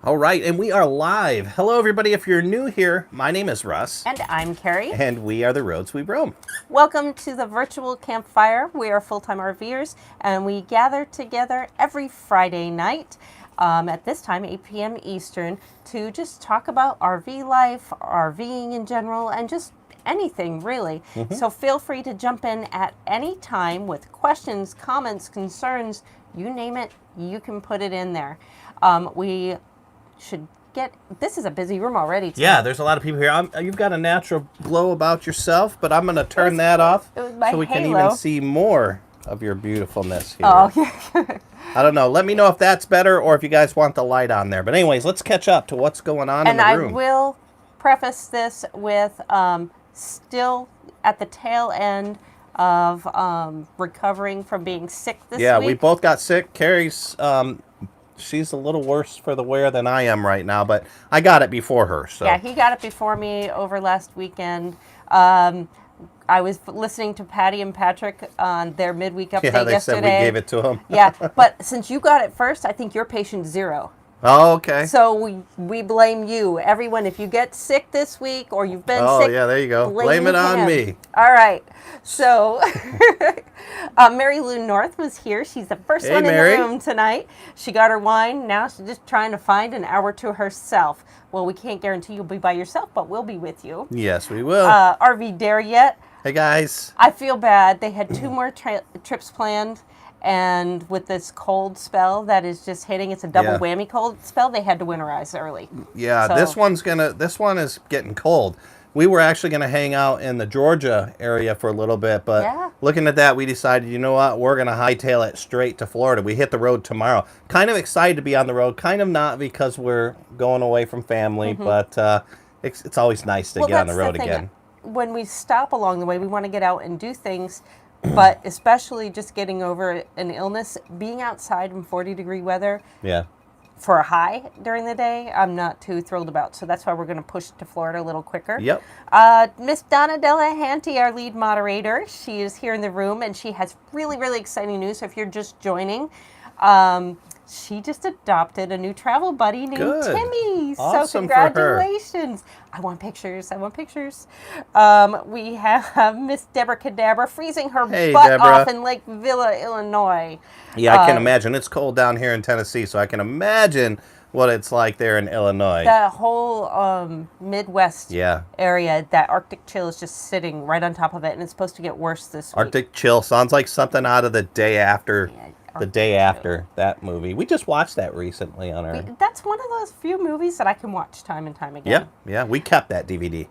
All right, and we are live. Hello, everybody. If you're new here, my name is Russ. And I'm Kerry. And we are the Roads We Roam. Welcome to the virtual campfire. We are full-time RVers, and we gather together every Friday night at this time, 8 p.m. Eastern, to just talk about RV life, RVing in general, and just anything, really. So feel free to jump in at any time with questions, comments, concerns, you name it, you can put it in there. We should get, this is a busy room already tonight. Yeah, there's a lot of people here. You've got a natural glow about yourself, but I'm going to turn that off so we can even see more of your beautifulness here. Oh, yeah. I don't know. Let me know if that's better or if you guys want the light on there. But anyways, let's catch up to what's going on in the room. And I will preface this with still at the tail end of recovering from being sick this week. Yeah, we both got sick. Carrie's... she's a little worse for the wear than I am right now, but I got it before her. So yeah, he got it before me over last weekend. I was listening to Patty and Patrick on their midweek update yesterday. Yeah, they said we gave it to them. Yeah, but since you got it first, I think you're patient 0. Oh, okay. So we blame you. Everyone, if you get sick this week or you've been sick... Oh, yeah, there you go. Blame it on me. All right. So Mary Lou North was here. She's the first one in the room tonight. She got her wine. Now she's just trying to find an hour to herself. Well, we can't guarantee you'll be by yourself, but we'll be with you. Yes, we will. RV Dare Yet. Hey, guys. I feel bad. They had 2 more trips planned. And with this cold spell that is just hitting, it's a double whammy cold spell, they had to winterize early. Yeah, so. This one is getting cold. We were actually gonna hang out in the Georgia area for a little bit, but looking at that, we decided, you know what, we're gonna hightail it straight to Florida. We hit the road tomorrow. Kind of excited to be on the road, kind of not because we're going away from family, but it's always nice to get on the road again. When we stop along the way, we want to get out and do things. But especially just getting over an illness, being outside in 40-degree weather for a high during the day, I'm not too thrilled about. So that's why we're going to push to Florida a little quicker. Yep. Miss Donna Delahanty, our lead moderator, she is here in the room, and she has really, really exciting news. So if you're just joining, she just adopted a new travel buddy named Timmy. Awesome, so congratulations. For her. I want pictures. We have Miss Deborah Cadabra freezing her butt off in Lake Villa, Illinois. Yeah, I can imagine. It's cold down here in Tennessee, so I can imagine what it's like there in Illinois. The whole Midwest area, that Arctic chill is just sitting right on top of it, and it's supposed to get worse this week. Arctic chill sounds like something out of The Day After. Yeah. The Day After, that movie. We just watched that recently on our... That's one of those few movies that I can watch time and time again. Yeah, we kept that DVD.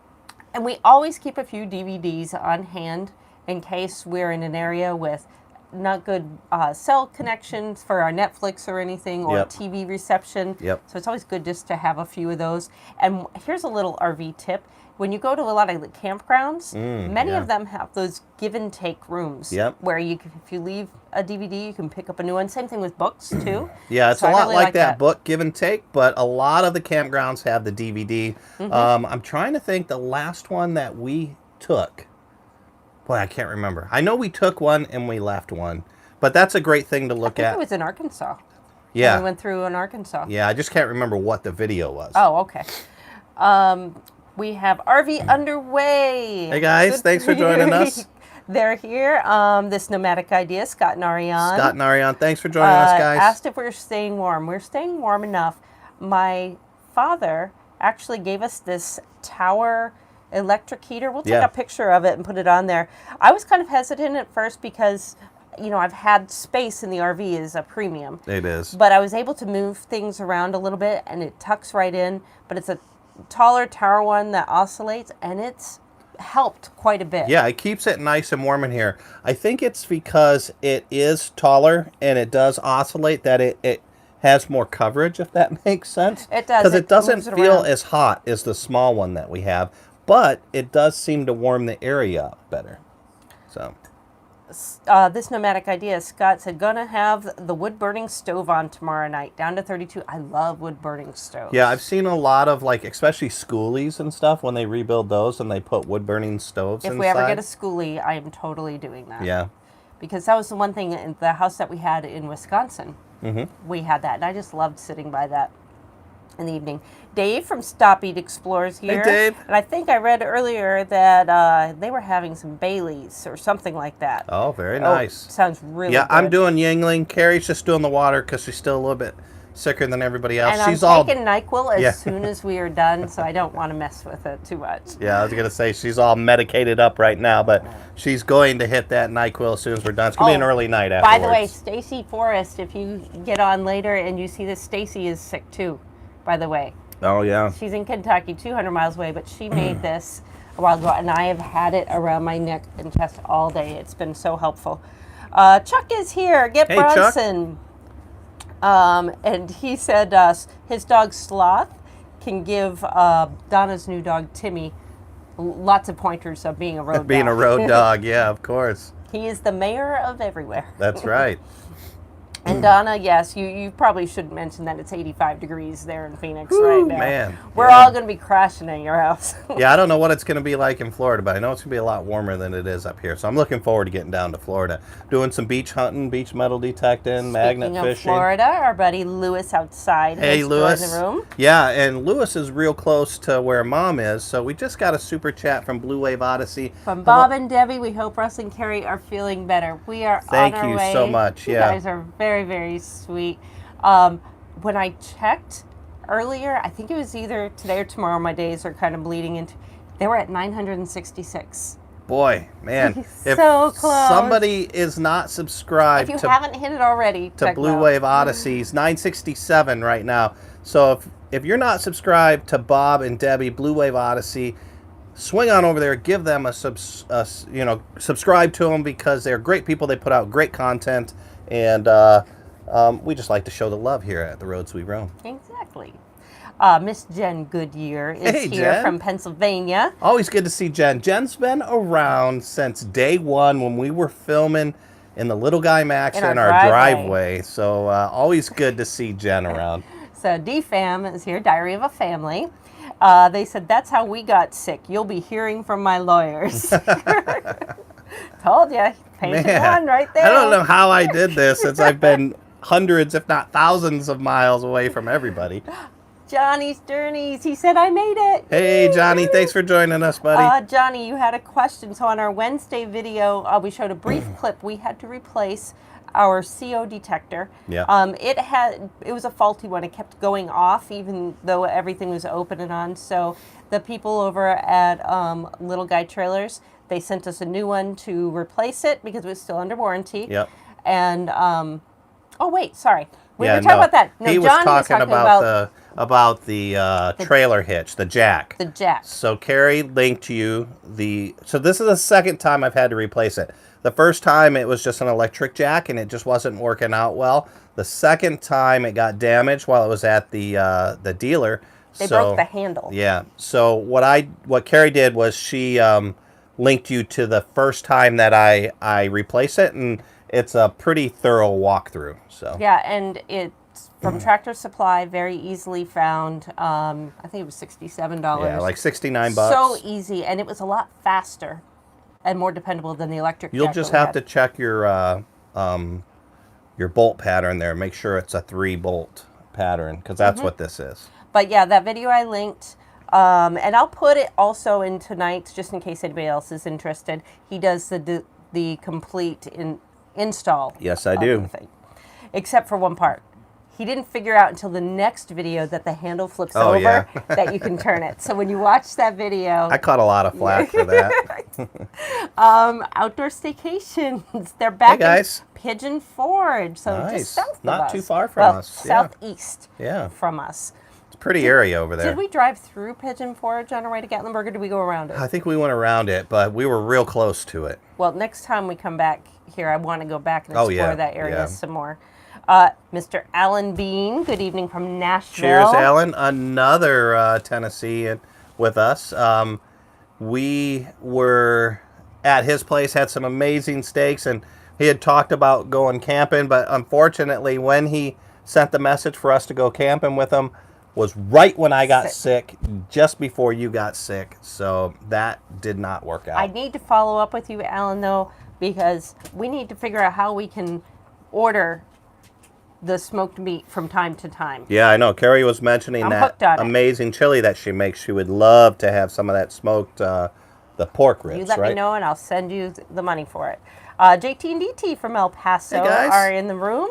And we always keep a few DVDs on hand in case we're in an area with not good cell connections for our Netflix or anything, or TV reception. So it's always good just to have a few of those. And here's a little RV tip. When you go to a lot of the campgrounds, many of them have those give and take rooms where you can, if you leave a DVD, you can pick up a new one. Same thing with books, too. Yeah, it's a lot really like that book, give and take, but a lot of the campgrounds have the DVD. I'm trying to think the last one that we took. Boy, I can't remember. I know we took one and we left one, but that's a great thing to look at. It was in Arkansas. Yeah. We went through in Arkansas. Yeah, I just can't remember what the video was. Oh, okay. We have RV Underway. Hey, guys. Thanks for joining us. They're here. This Nomadic Idea, Scott and Ariane. Thanks for joining us, guys. Asked if we're staying warm. We're staying warm enough. My father actually gave us this Tower electric heater. We'll take a picture of it and put it on there. I was kind of hesitant at first because, you know, I've had space in the RV is a premium. It is. But I was able to move things around a little bit, and it tucks right in. But it's a taller tower one that oscillates, and it's helped quite a bit. Yeah, it keeps it nice and warm in here. I think it's because it is taller and it does oscillate that it has more coverage, if that makes sense. It does. Because it doesn't feel as hot as the small one that we have, but it does seem to warm the area up better. So this Nomadic Idea, Scott said, gonna have the wood-burning stove on tomorrow night, down to 32. I love wood-burning stoves. Yeah, I've seen a lot of, like, especially schoolies and stuff, when they rebuild those and they put wood-burning stoves inside. If we ever get a schoolie, I am totally doing that. Yeah. Because that was the one thing in the house that we had in Wisconsin. We had that, and I just loved sitting by that. in the evening. Dave from Stop Eat Explores here. Hey, Dave. And I think I read earlier that they were having some Baileys or something like that. Oh, very nice. Sounds really good. Yeah, I'm doing Yingling. Carrie's just doing the water because she's still a little bit sicker than everybody else. And she's I'm taking NyQuil as Yeah. soon as we are done, so I don't want to mess with it too much. Yeah, I was going to say she's all medicated up right now, but she's going to hit that NyQuil as soon as we're done. It's going to be an early night afterwards. By the way, Stacy Forrest, if you get on later and you see this, Stacy is sick too, by the way. Oh, yeah. She's in Kentucky, 200 miles away, but she made this a while ago, and I have had it around my neck and chest all day. It's been so helpful. Chuck is here. Get Hey, Bronson. And he said his dog Sloth can give Donna's new dog Timmy lots of pointers of being a road dog. Being a road dog, yeah, of course. He is the mayor of everywhere. That's right. And Donna, yes, you probably should mention that it's 85 degrees there in Phoenix right now. Man. We're all going to be crashing in your house. Yeah, I don't know what it's going to be like in Florida, but I know it's going to be a lot warmer than it is up here. So I'm looking forward to getting down to Florida. Doing some beach hunting, beach metal detecting, magnet Speaking of fishing. Florida, our buddy Lewis outside Hey, his Lewis. frozen room. Yeah, and Lewis is real close to where Mom is, so we just got a super chat from Blue Wave Odyssey. From Bob and Debbie, we hope Russ and Kerry are feeling better. We are Thank on our you way. so much, You yeah. guys are very, very sweet. When I checked earlier, I think it was either today or tomorrow, my days are kind of bleeding into, they were at 966. Boy, man, if So close. somebody is not subscribed If you haven't hit it already, to check Blue them out. Wave Odyssey's 967 right now. So if you're not subscribed to Bob and Debbie Blue Wave Odyssey, swing on over there, give them subscribe to them because they're great people. They put out great content, and we just like to show the love here at The Roads We Roam. Exactly. Miss Jen Goodyear is Hey, here Jen. from Pennsylvania. Always good to see Jen. Jen's been around since day one when we were filming in the Little Guy Max in our driveway. So always good to see Jen around. So DFAM is here, Diary of a Family. They said, that's how we got sick. You'll be hearing from my lawyers. Told ya. Painted one right there. I don't know how I did this since I've been hundreds, if not thousands of miles away from everybody. Johnny Sternies, he said, I made it. Hey, Johnny, thanks for joining us, buddy. Johnny, you had a question. So on our Wednesday video, we showed a brief clip. We had to replace our CO detector. Yeah. It was a faulty one. It kept going off even though everything was open and on. So the people over at Little Guy Trailers, they sent us a new one to replace it because it was still under warranty. Yep. And oh wait, sorry. We were talking about that. No, he was Johnny talking about the trailer hitch, the jack. the jack. So Carrie linked you so this is the second time I've had to replace it. The first time it was just an electric jack and it just wasn't working out well. The second time it got damaged while it was at the dealer. They broke the handle. Yeah. So what Carrie did was she linked you to the first time that I replaced it, and it's a pretty thorough walkthrough. So Yeah, and it's from Tractor Supply, very easily found. I think it was $67. yeah, like $69. So easy, and it was a lot faster and more dependable than the electric. You'll jack just that we have had. to check your bolt pattern there. Make sure it's a 3-bolt pattern because that's what this is. But yeah, that video I linked, and I'll put it also in tonight's just in case anybody else is interested. He does the complete install. Yes, I of do. the thing. Except for one part. He didn't figure out until the next video that the handle flips over yeah. that you can turn it. So when you watch that video, I caught a lot of flack for that. outdoor staycations, they're back Hey, guys. in Pigeon Forge, so Nice. just south of Not us. too far from us, yeah. Southeast Yeah. from us. It's a pretty area over there. Did we drive through Pigeon Forge on our way to Gatlinburg, or did we go around it? I think we went around it, but we were real close to it. Well, next time we come back here, I want to go back and Oh, explore yeah, that area yeah. some more. Mr. Alan Bean, good evening from Nashville. Cheers, Alan. Another Tennessee with us. We were at his place, had some amazing steaks, and he had talked about going camping, but unfortunately, when he sent the message for us to go camping with him, was right when I got sick, just before you got sick. So that did not work out. I need to follow up with you, Alan, though, because we need to figure out how we can order the smoked meat from time to time. Yeah, I know. Carrie was mentioning that amazing chili that she makes. She would love to have some of that smoked, the pork ribs, You let me know, and I'll send you the money for it. JT and DT from El Paso are in the room.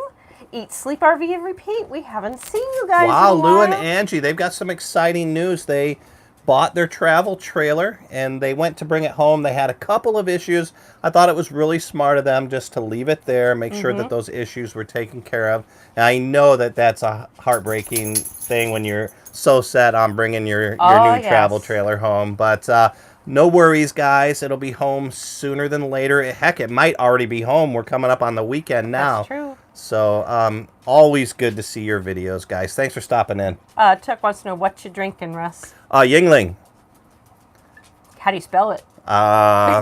Eat, Sleep, RV, and Repeat. We haven't seen you guys in a while. Lou and Angie, they've got some exciting news. They bought their travel trailer, and they went to bring it home. They had a couple of issues. I thought it was really smart of them just to leave it there, make sure that those issues were taken care of. And I know that that's a heartbreaking thing when you're so set on bringing your new travel trailer home. But no worries, guys. It'll be home sooner than later. Heck, it might already be home. We're coming up on the weekend now. That's true. So, always good to see your videos, guys. Thanks for stopping in. Chuck wants to know what you drinking, Russ. Yingling. How do you spell it? YUENGLING.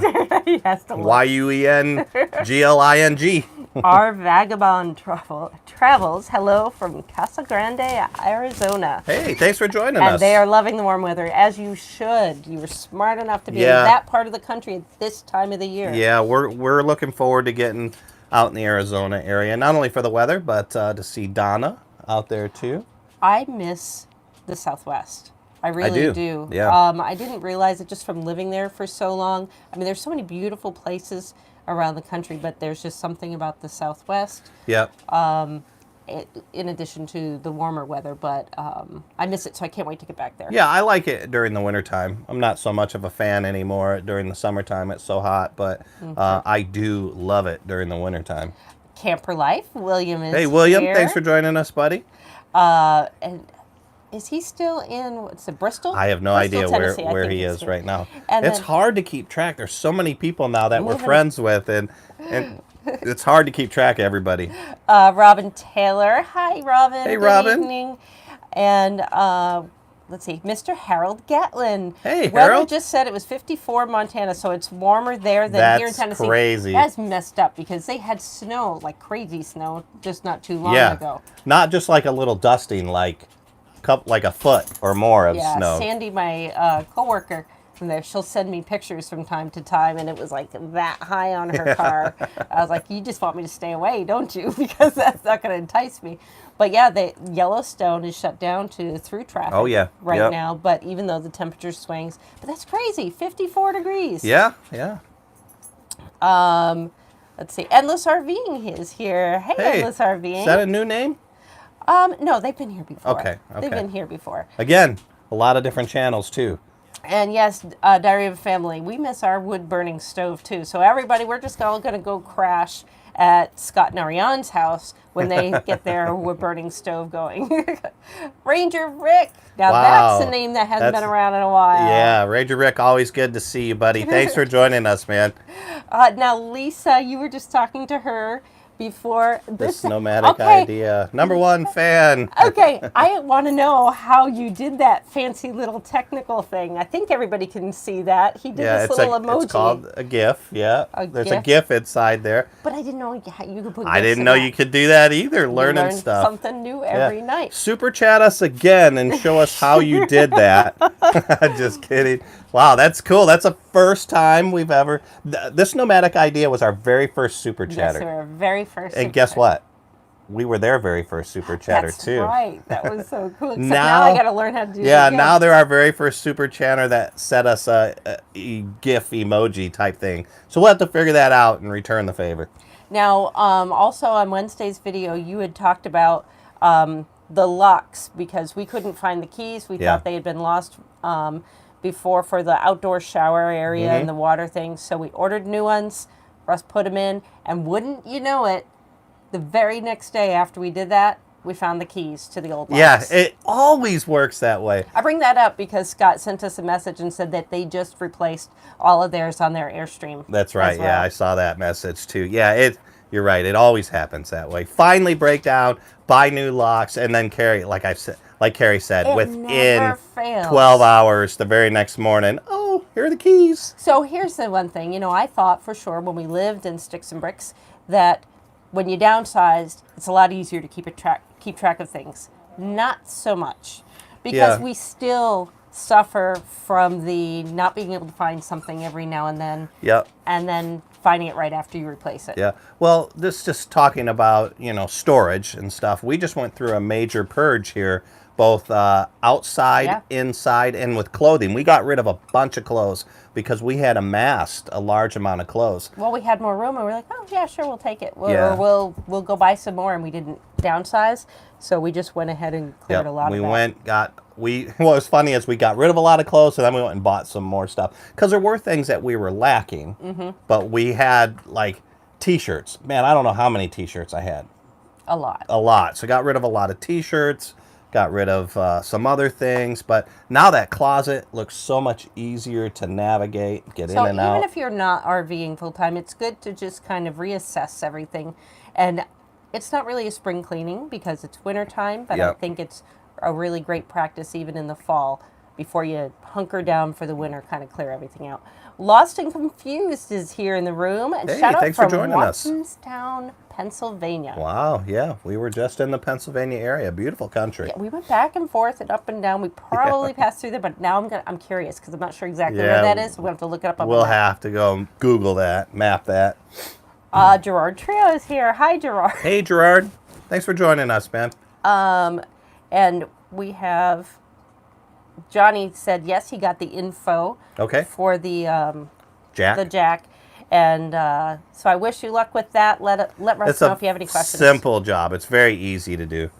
Our Vagabond Travels. Hello from Casa Grande, Arizona. Hey, thanks for joining us. And they are loving the warm weather, as you should. You were smart enough to be in that part of the country at this time of the year. Yeah, we're looking forward to getting out in the Arizona area, not only for the weather, but to see Donna out there too. I miss the Southwest. I really do. Yeah. I didn't realize it just from living there for so long. I mean, there's so many beautiful places around the country, but there's just something about the Southwest. Yep. In addition to the warmer weather, but I miss it, so I can't wait to get back there. Yeah, I like it during the wintertime. I'm not so much of a fan anymore during the summertime. It's so hot, but I do love it during the wintertime. Camper Life, William is Hey, William, here. thanks for joining us, buddy. And is he still in, what's it, Bristol? I have no idea where he is right now. And it's hard to keep track. There's so many people now that we're friends with, and it's hard to keep track of everybody. Robin Taylor. Hi, Robin. Hey, Robin. Good evening. And let's see, Mr. Harold Gatlin. Hey, Weather Harold. just said it was 54 in Montana, so it's warmer there than here in Tennessee. That's crazy. That's messed up because they had snow, like crazy snow, just not too long ago. Not just like a little dusting, like a foot or more of snow. Sandy, my coworker from there, she'll send me pictures from time to time, and it was like that high on her car. I was like, you just want me to stay away, don't you? Because that's not going to entice me. But yeah, the Yellowstone is shut down to through traffic right now. But even though the temperature swings, but that's crazy, 54 degrees. Yeah. Let's see, Endless RVing is here. Hey, Endless RVing. Is that a new name? No, they've been here before. Okay. They've been here before. Again, a lot of different channels too. And yes, Diary of a Family, we miss our wood-burning stove too. So everybody, we're just all going to go crash at Scott and Ariane's house when they get their wood-burning stove going. Ranger Rick. Now that's a name that hasn't been around in a while. Yeah, Ranger Rick, always good to see you, buddy. Thanks for joining us, man. Now, Lisa, you were just talking to her before this nomadic idea. #1 fan. Okay, I want to know how you did that fancy little technical thing. I think everybody can see that. He did this little emoji. It's called a GIF, There's a GIF inside there. But I didn't know you could put GIFs I didn't know you could do that either, learning stuff. Something new every night. Super chat us again and show us how you did that. Just kidding. Wow, that's cool. That's the first time we've ever... This nomadic idea was our very first super chatter. Yes, our very first And guess what? We were their very first super chatter too. That's right. That was so cool. Except now I got to learn how to do it again. Now they're our very first super chatter that set us a GIF emoji type thing. So we'll have to figure that out and return the favor. Now, also on Wednesday's video, you had talked about the locks because we couldn't find the keys. We thought they had been lost before for the outdoor shower area and the water thing. So we ordered new ones. Russ put them in, and wouldn't you know it, the very next day after we did that, we found the keys to the old locks. Yeah, it always works that way. I bring that up because Scott sent us a message and said that they just replaced all of theirs on their Airstream. That's right. Well. Yeah, I saw that message too. Yeah, you're right. It always happens that way. Finally break down, buy new locks, and then Carrie, like Carrie said, within 12 hours, the very next morning, oh, here are the keys. So here's the one thing. You know, I thought for sure when we lived in Sticks and Bricks that when you downsized, it's a lot easier to keep track of things. Not so much. Because we still suffer from the not being able to find something every now and then. Yep. And then finding it right after you replace it. Yeah. Well, this just talking about, storage and stuff. We just went through a major purge here, both outside, inside, and with clothing. We got rid of a bunch of clothes because we had amassed a large amount of clothes. Well, we had more room, and we were like, oh, yeah, sure, we'll take it. Or we'll go buy some more, and we didn't downsize. So we just went ahead and cleared a lot of that. What was funny is we got rid of a lot of clothes, and then we went and bought some more stuff. Because there were things that we were lacking, but we had, like, T-shirts. Man, I don't know how many T-shirts I had. A lot. A lot. So got rid of a lot of T-shirts, got rid of some other things. But now that closet looks so much easier to navigate, get in and out. So even if you're not RVing full-time, it's good to just kind of reassess everything. And it's not really a spring cleaning because it's wintertime, but I think it's a really great practice even in the fall before you hunker down for the winter, kind of clear everything out. Lost and Confused is here in the room. And shout out from Watsonstown, Pennsylvania. Wow, yeah. We were just in the Pennsylvania area. Beautiful country. Yeah, we went back and forth and up and down. We probably passed through there, but now I'm curious because I'm not sure exactly where that is. So we'll have to look it up. We'll have to go Google that, map that. Gerard Trio is here. Hi, Gerard. Hey, Gerard. Thanks for joining us, man. And we have Johnny said yes, he got the info. Okay. For the jack. The jack, and so I wish you luck with that. Let Russ know if you have any questions. Simple job. It's very easy to do.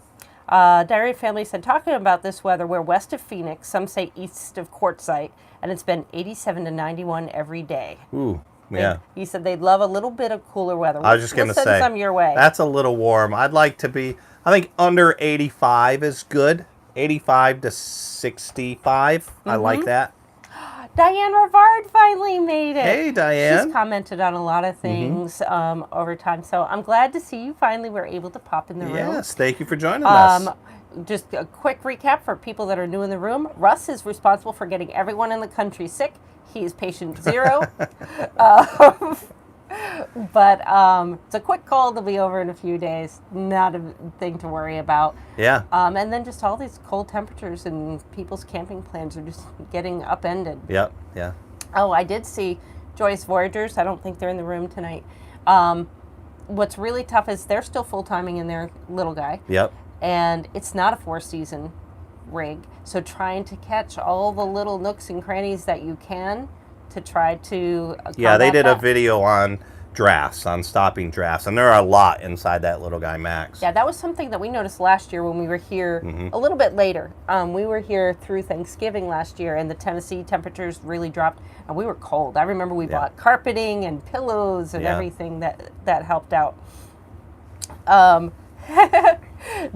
Diary Family said, talking about this weather, we're west of Phoenix, some say east of Quartzsite, and it's been 87 to 91 every day. Ooh. Yeah. He said they'd love a little bit of cooler weather. I was just going to say, send some your way. That's a little warm. I'd like to be, I think under 85 is good. 85 to 65. I like that. Diane Rivard finally made it. Hey, Diane. She's commented on a lot of things over time. So I'm glad to see you finally were able to pop in the room. Yes, thank you for joining us. Just a quick recap for people that are new in the room. Russ is responsible for getting everyone in the country sick. He is patient 0. But it's a quick cold. It'll be over in a few days. Not a thing to worry about. Yeah. And then just all these cold temperatures and people's camping plans are just getting upended. Yep. Yeah. Oh, I did see Joyce Voyagers. I don't think they're in the room tonight. What's really tough is they're still full-timing in their little guy. Yep. And it's not a 4-season rig. So trying to catch all the little nooks and crannies that you can to try to they did a video on drafts, on stopping drafts, and there are a lot inside that little guy Max. Yeah, that was something that we noticed last year when we were here a little bit later. We were here through Thanksgiving last year, and the Tennessee temperatures really dropped, and we were cold. I remember we bought carpeting and pillows and everything that helped out.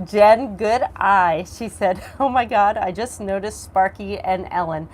Jen Good Eye, she said, oh my God, I just noticed Sparky and Ellen.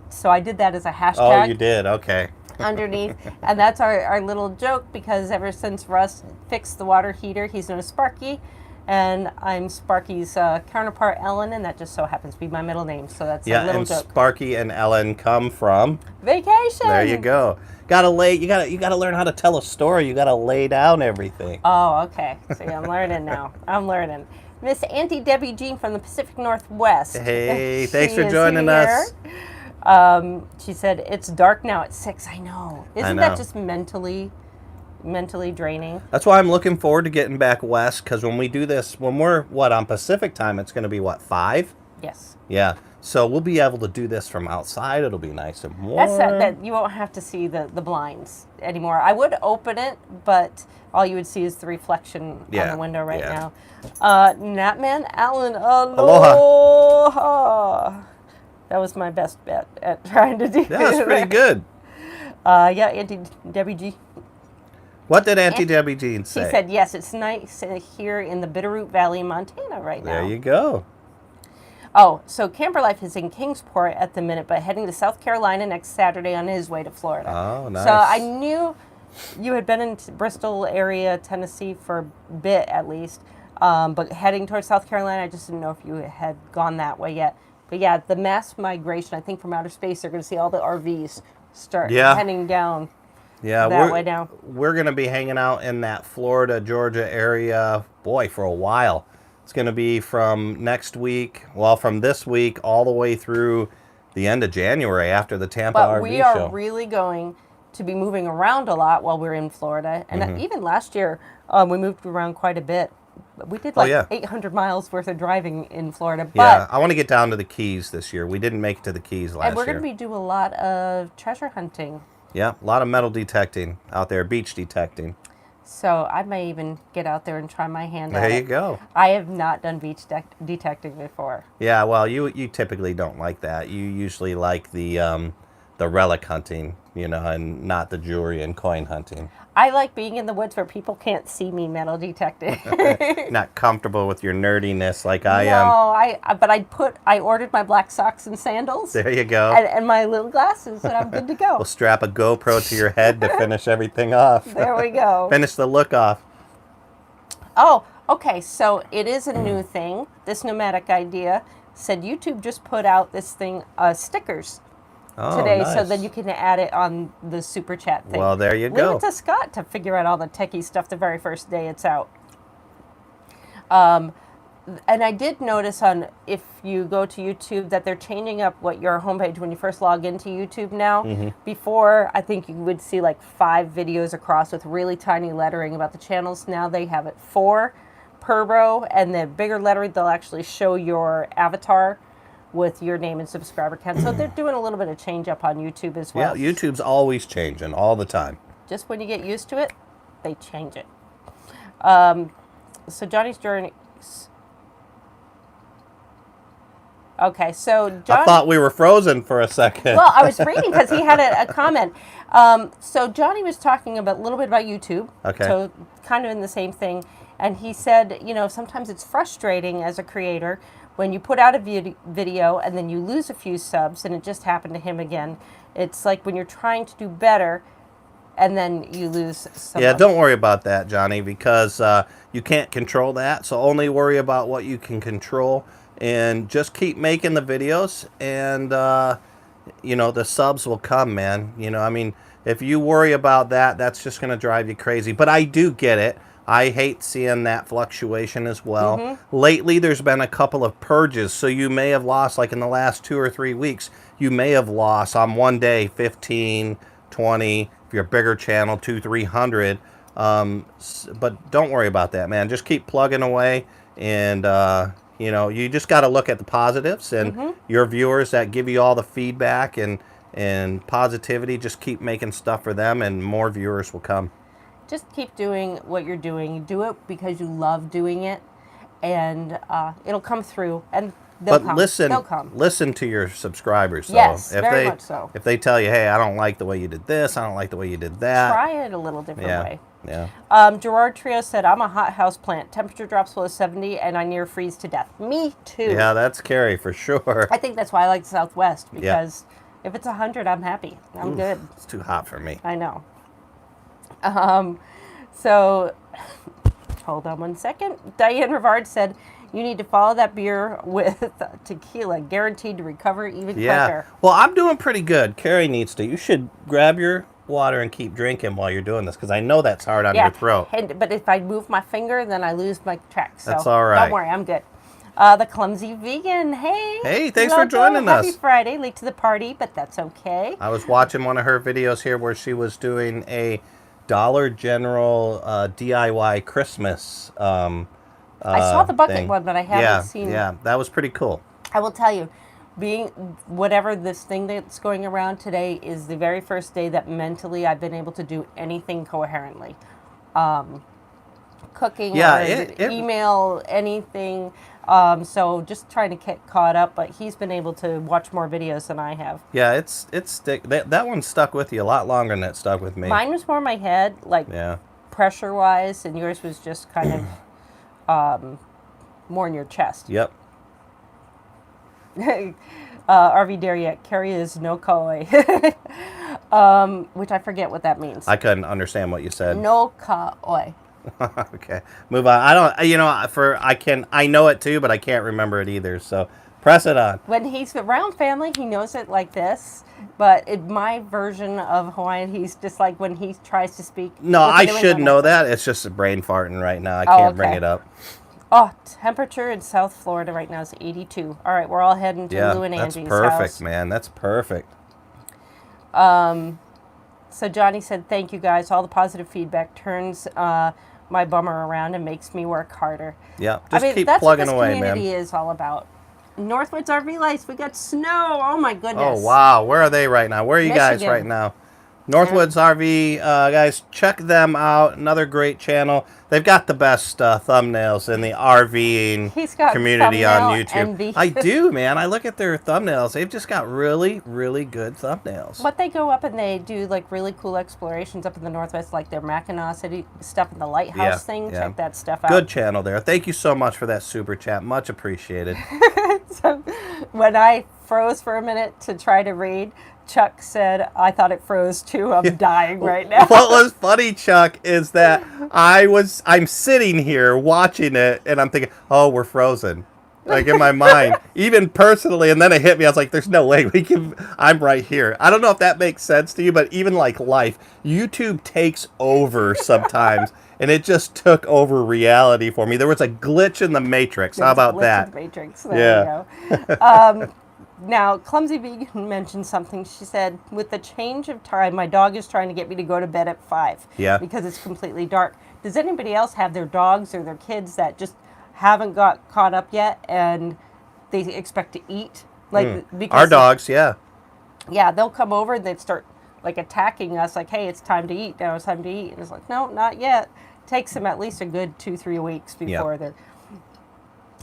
So I did that as a hashtag. Oh, you did? Okay. Underneath. And that's our little joke because ever since Russ fixed the water heater, he's known as Sparky. And I'm Sparky's counterpart, Ellen, and that just so happens to be my middle name. So that's a little joke. Sparky and Ellen come from vacation. There you go. You gotta learn how to tell a story. You gotta lay down everything. Oh, okay. See, I'm learning now. I'm learning. Miss Auntie Debbie Jean from the Pacific Northwest. Hey, thanks for joining us. She said it's dark now at 6. I know. Isn't that just mentally draining? That's why I'm looking forward to getting back west, because when we do this, when we're on Pacific time, it's going to be 5? Yes. Yeah. So we'll be able to do this from outside. It'll be nice and warm. That you won't have to see the blinds anymore. I would open it, but all you would see is the reflection on the window right now. Natman Allen, aloha. That was my best bet at trying to do that. That was pretty good. Auntie Debbie G. What did Auntie Debbie Jean say? She said, yes, it's nice here in the Bitterroot Valley, Montana right now. There you go. Oh, so Camper Life is in Kingsport at the minute, but heading to South Carolina next Saturday on his way to Florida. Oh, nice. So I knew you had been in Bristol area, Tennessee for a bit at least, but heading towards South Carolina, I just didn't know if you had gone that way yet. But yeah, the mass migration, I think from outer space, they're going to see all the RVs start heading down that way now. We're going to be hanging out in that Florida, Georgia area, for a while. It's going to be from from this week all the way through the end of January after the Tampa RV show. But we are really going to be moving around a lot while we were in Florida. And even last year, we moved around quite a bit. We did like 800 miles worth of driving in Florida. But, yeah, I want to get down to the Keys this year. We didn't make it to the Keys last year. And we're going to be doing a lot of treasure hunting. Yeah, a lot of metal detecting out there, beach detecting. So I may even get out there and try my hand at it. There you go. I have not done beach detecting before. Yeah, well, you typically don't like that. You usually like the relic hunting, you know, and not the jewelry and coin hunting. I like being in the woods where people can't see me metal detecting. Not comfortable with your nerdiness like I am. No, but I ordered my black socks and sandals. There you go. And my little glasses, and I'm good to go. We'll strap a GoPro to your head to finish everything off. There we go. Finish the look off. Oh, okay, so it is a new thing. This nomadic idea said YouTube just put out this thing, stickers. Today, nice. So then you can add it on the super chat thing. Well, there you go. Leave it to Scott to figure out all the techie stuff the very first day it's out. And I did notice if you go to YouTube that they're changing up what your homepage when you first log into YouTube now. Before, I think you would see like 5 videos across with really tiny lettering about the channels. Now they have it 4 per row, and the bigger lettering, they'll actually show your avatar with your name and subscriber count. So they're doing a little bit of change up on YouTube as well. Yeah, YouTube's always changing all the time. Just when you get used to it, they change it. So Johnny's journey. Okay, so John. I thought we were frozen for a second. Well, I was reading because he had a comment. So Johnny was talking a little bit about YouTube. Okay. So kind of in the same thing. And he said, you know, sometimes it's frustrating as a creator when you put out a video and then you lose a few subs, and it just happened to him again. It's like when you're trying to do better and then you lose some. Yeah, don't worry about that, Johnny, because you can't control that. So only worry about what you can control, and just keep making the videos, and, you know, the subs will come, man. You know, I mean, if you worry about that, that's just going to drive you crazy. But I do get it. I hate seeing that fluctuation as well. Lately, there's been a couple of purges, so you may have lost, like in the last 2 or 3 weeks, you may have lost on one day 15, 20, if you're a bigger channel, 200-300. But don't worry about that, man. Just keep plugging away, and you know, you just got to look at the positives, and your viewers that give you all the feedback and positivity, just keep making stuff for them, and more viewers will come. Just keep doing what you're doing. Do it because you love doing it, and it'll come through. And they'll come. They'll come. Listen to your subscribers. Yes, if very much so. If they tell you, hey, I don't like the way you did this, I don't like the way you did that. Try it a little different way. Yeah. Gerard Trio said, I'm a hot house plant. Temperature drops below 70, and I near freeze to death. Me too. Yeah, that's Kerry for sure. I think that's why I like the Southwest, because if it's 100, I'm happy. I'm good. It's too hot for me. I know. So, hold on one second. Diane Rivard said, you need to follow that beer with tequila, guaranteed to recover even quicker. Well, I'm doing pretty good. Kerry needs to. You should grab your water and keep drinking while you're doing this, because I know that's hard on your throat. But if I move my finger, then I lose my track. So that's all right. Don't worry, I'm good. The Clumsy Vegan, hey. Hey, thanks for joining us. Happy Friday, late to the party, but that's okay. I was watching one of her videos here where she was doing a Dollar General DIY Christmas I saw the bucket thing. one, but I haven't seen it. Yeah, that was pretty cool. I will tell you, being whatever this thing that's going around today is the very first day that mentally I've been able to do anything coherently. Cooking, or email, anything. So just trying to get caught up, but he's been able to watch more videos than I have. Yeah, that one stuck with you a lot longer than it stuck with me. Mine was more my head, like pressure wise, and yours was just kind of more in your chest. Yep. RV Dariet, Kerry is no koi. Which I forget what that means. I couldn't understand what you said. No koi. Okay, move on. I don't, you know, I know it too, but I can't remember it either. So press it on. When he's around family, he knows it like this. But my version of Hawaiian, he's just like when he tries to speak. No, I should know that. It's just a brain farting right now. I can't bring it up. Oh, temperature in South Florida right now is 82. All right, we're all heading to Lou and Angie's house. That's perfect, man. That's perfect. So Johnny said, thank you guys. All the positive feedback turns my bummer around and makes me work harder. Yeah, just keep plugging away, man. That's what this community is all about. Northwoods RV Lights, we got snow. Oh my goodness. Oh wow, where are they right now? Where are you guys right now? Northwoods RV, guys, check them out. Another great channel. They've got the best thumbnails in the RVing community on YouTube. I do, man. I look at their thumbnails. They've just got really, really good thumbnails. But they go up and they do like really cool explorations up in the Northwest, like their Mackinac City stuff and the lighthouse thing. Yeah. Check that stuff out. Good channel there. Thank you so much for that super chat. Much appreciated. So when I froze for a minute to try to read, Chuck said, I thought it froze too. I'm dying right now. What was funny, Chuck, is that I'm sitting here watching it and I'm thinking, oh, we're frozen. Like in my mind, even personally, and then it hit me. I was like, there's no way I'm right here. I don't know if that makes sense to you, but even like life, YouTube takes over sometimes. And it just took over reality for me. There was a glitch in the Matrix. How about that? Matrix. There you go. Now, Clumsy Vegan mentioned something. She said, with the change of time, my dog is trying to get me to go to bed at 5. Yeah. Because it's completely dark. Does anybody else have their dogs or their kids that just haven't got caught up yet and they expect to eat? Like because our dogs, yeah. Yeah, they'll come over and they'd start like attacking us, like, hey, it's time to eat. Now it's time to eat. And it's like, no, not yet. It takes them at least a good 2-3 weeks before they're...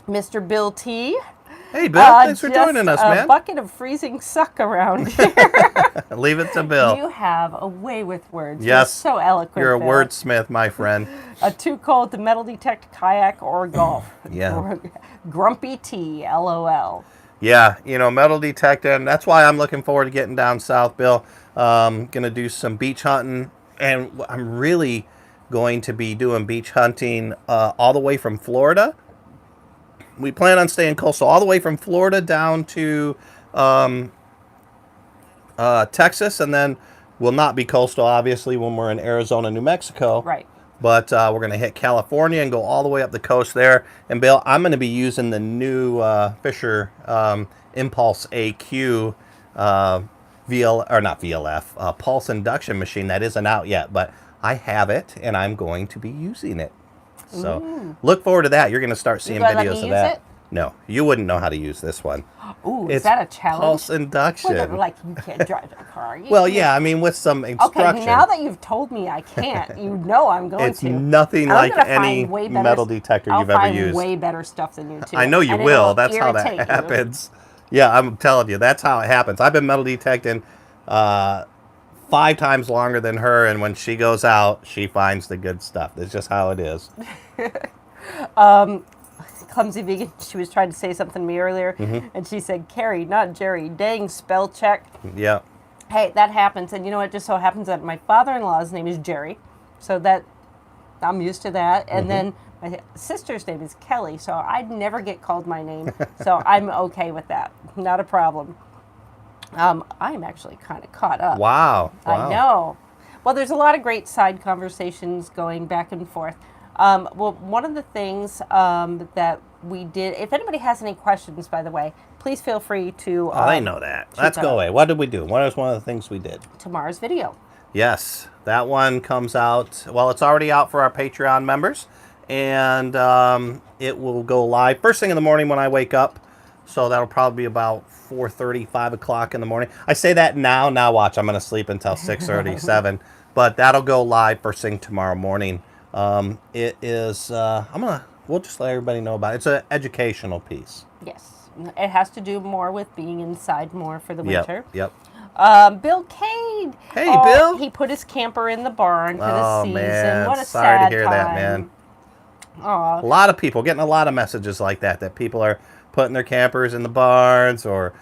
Mr. Bill T. Hey, Bill, thanks for joining us, man. A bucket of freezing suck around here. Leave it to Bill. You have a way with words. Yes. You're so eloquent, You're a Bill. wordsmith, my friend. Too cold to metal detect kayak or golf. Yeah. Grumpy T, LOL. Yeah, metal detector, and that's why I'm looking forward to getting down south, Bill. Going to do some beach hunting, and I'm really going to be doing beach hunting all the way from Florida. We plan on staying coastal all the way from Florida down to Texas, and then we'll not be coastal, obviously, when we're in Arizona, New Mexico. Right. But we're going to hit California and go all the way up the coast there. And, Bill, I'm going to be using the new Fisher Impulse AQ Pulse induction machine. That isn't out yet, but I have it, and I'm going to be using it. So look forward to that. You're going to start seeing videos of that. No, you wouldn't know how to use this one. Ooh, is that a challenge? Pulse induction. Well, like you can't drive a car. Well, yeah, I mean with some instruction. Okay, now that you've told me I can't, I'm going to. It's nothing like any metal detector you've ever used. I'll find way better stuff than you too. I know you will. That's how that happens. Yeah, I'm telling you, that's how it happens. I've been metal detecting 5 times longer than her, and when she goes out, she finds the good stuff. That's just how it is. Clumsy Vegan, she was trying to say something to me earlier, and she said, Kerry, not Jerry. Dang, spell check. Yeah. Hey, that happens, and it just so happens that my father-in-law's name is Jerry, so that I'm used to that, and then my sister's name is Kelly, so I'd never get called my name, so I'm okay with that. Not a problem. I'm actually kind of caught up. Wow. I know. Well, there's a lot of great side conversations going back and forth. Well, one of the things that we did, if anybody has any questions, by the way, please feel free to... I know that. Let's go away. What did we do? What was one of the things we did? Tomorrow's video. Yes. That one comes out, well, it's already out for our Patreon members, and it will go live first thing in the morning when I wake up. So that'll probably be about 4:30, 5 o'clock in the morning. I say that now. Now watch. I'm going to sleep until 6:30, 7. But that'll go live first thing tomorrow morning. It is, we'll just let everybody know about it. It's an educational piece. Yes. It has to do more with being inside more for the winter. Yep. Bill Cade. Hey, Bill. He put his camper in the barn for the season. Man. What a Sorry sad to hear time. that, man. Aww. A lot of people, getting a lot of messages like that people are putting their campers in the barns or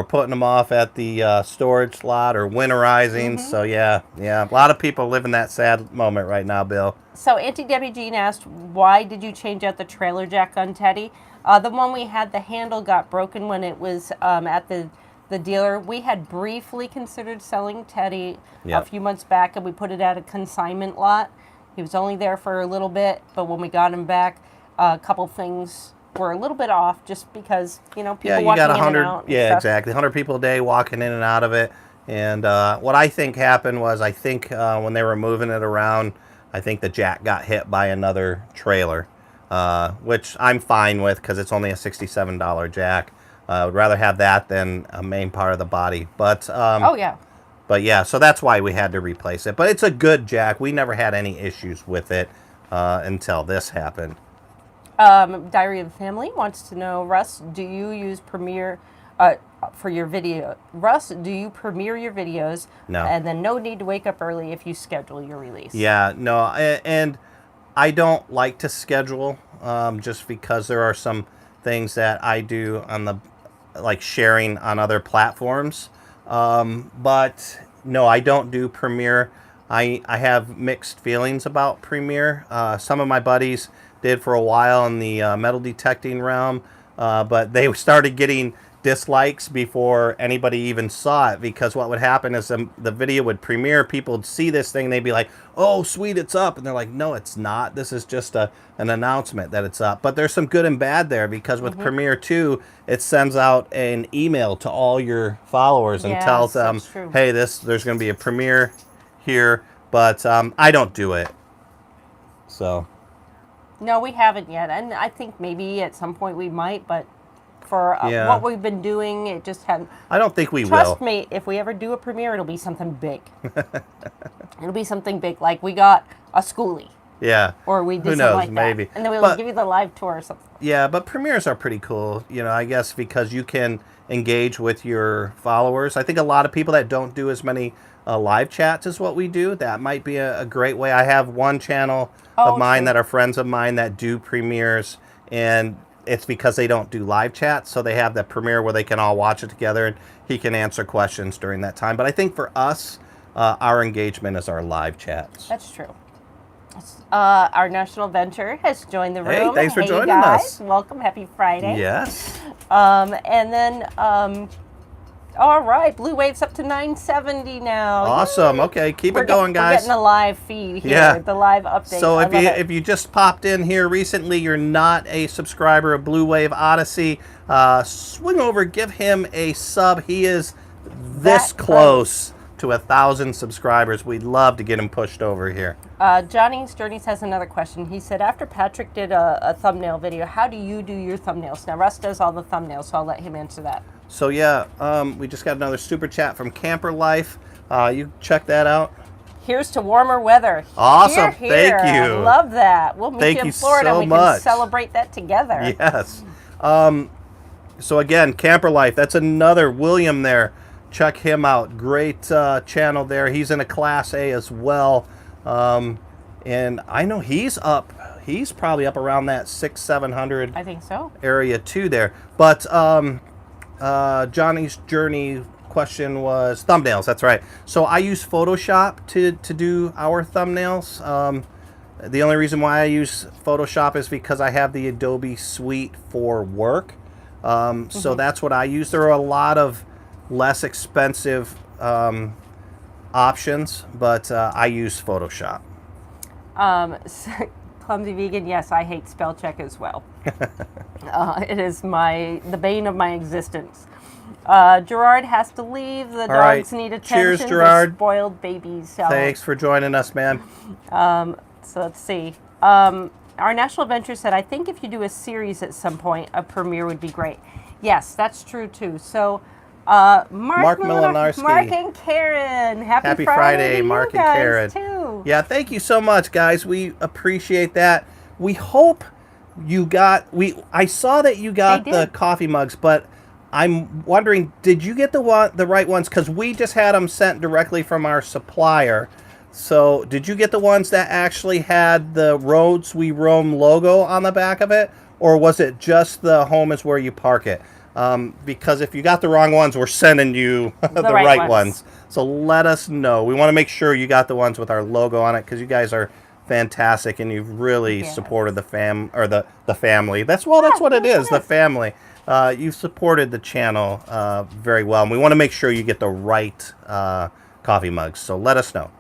putting them off at the storage lot or winterizing. So, yeah. A lot of people live in that sad moment right now, Bill. So, Auntie Debbie Jean asked, why did you change out the trailer jack on Teddy? The one we had, the handle got broken when it was at the dealer. We had briefly considered selling Teddy a few months back, and we put it at a consignment lot. He was only there for a little bit, but when we got him back, a couple things were a little bit off just because, people walking in and out. Yeah, exactly. 100 people a day walking in and out of it. And what I think happened was, I think when they were moving it around, I think the jack got hit by another trailer, which I'm fine with because it's only a $67 jack. I would rather have that than a main part of the body. But oh, yeah. But yeah, so that's why we had to replace it. But it's a good jack. We never had any issues with it until this happened. Diary of the Family wants to know, Russ, do you use Premiere for your video? Russ, do you premiere your videos? No. And then no need to wake up early if you schedule your release. Yeah, no, and I don't like to schedule just because there are some things that I do on the, like sharing on other platforms. But no, I don't do Premiere. I have mixed feelings about Premiere. Some of my buddies did for a while in the metal detecting realm, but they started getting dislikes before anybody even saw it, because what would happen is the video would premiere, people would see this thing, they'd be like, oh sweet, it's up, and they're like, no, it's not, this is just an announcement that it's up. But there's some good and bad there, because with Premiere 2, it sends out an email to all your followers and tells them, hey, there's going to be a premiere here. But I don't do it, so no, we haven't yet, and I think maybe at some point we might, but for what we've been doing, it just hadn't. I don't think we will. Trust me, if we ever do a premiere, it'll be something big. It'll be something big, like we got a schoolie. Yeah. Or we did Who something knows, like maybe. that. And then we'll give you the live tour or something. Yeah, but premieres are pretty cool, you know, I guess because you can engage with your followers. I think a lot of people that don't do as many live chats as what we do, that might be a great way. I have one channel of mine that are friends of mine that do premieres, and it's because they don't do live chats, so they have that premiere where they can all watch it together, and he can answer questions during that time. But I think for us, our engagement is our live chats. That's true. Our National Venture has joined the room. Hey, thanks for joining guys. us. Welcome. Happy Friday. Yes. And then, all right, Blue Wave's up to 970 now. Awesome. Yay. Okay, keep it going, guys. We're getting a live feed here, Yeah. the live update. So if you just popped in here recently, you're not a subscriber of Blue Wave Odyssey, swing over, give him a sub. He is this close to 1,000 subscribers. We'd love to get him pushed over here. Johnny's Journeys has another question. He said, after Patrick did a thumbnail video, how do you do your thumbnails? Now, Russ does all the thumbnails, so I'll let him answer that. So yeah, we just got another super chat from Camper Life. You check that out. Here's to warmer weather. Awesome. Here, here. Thank you. I love that. We'll meet you in Florida and we can celebrate that together. Yes. So again, Camper Life, that's another William there. Check him out. Great channel there. He's in a Class A as well. And I know he's probably up around that 600-700 I think so. area too there. But Johnny's Journey question was thumbnails. That's right. So I use Photoshop to do our thumbnails. The only reason why I use Photoshop is because I have the Adobe Suite for work. So that's what I use. There are a lot of less expensive options, but I use Photoshop. Clumsy Vegan, yes, I hate spell check as well. It is the bane of my existence. Gerard has to leave. The dogs need attention. Cheers, Gerard. They're spoiled babies. So. Thanks for joining us, man. So let's see. Our National Venture said, I think if you do a series at some point, a premiere would be great. Yes, that's true too. So Mark Milanarski. Mark and Karen. Happy Friday, Mark and Karen. Too. Yeah, thank you so much, guys. We appreciate that. We hope you got. I saw that you got the coffee mugs, but I'm wondering, did you get the right ones? Because we just had them sent directly from our supplier. So, did you get the ones that actually had the Roads We Roam logo on the back of it, or was it just the home is where you park it? Because if you got the wrong ones, we're sending you the right ones. So let us know. We want to make sure you got the ones with our logo on it, because you guys are fantastic and you've really supported the family. That's what it is, the family. You've supported the channel very well, and we want to make sure you get the right coffee mugs. So let us know.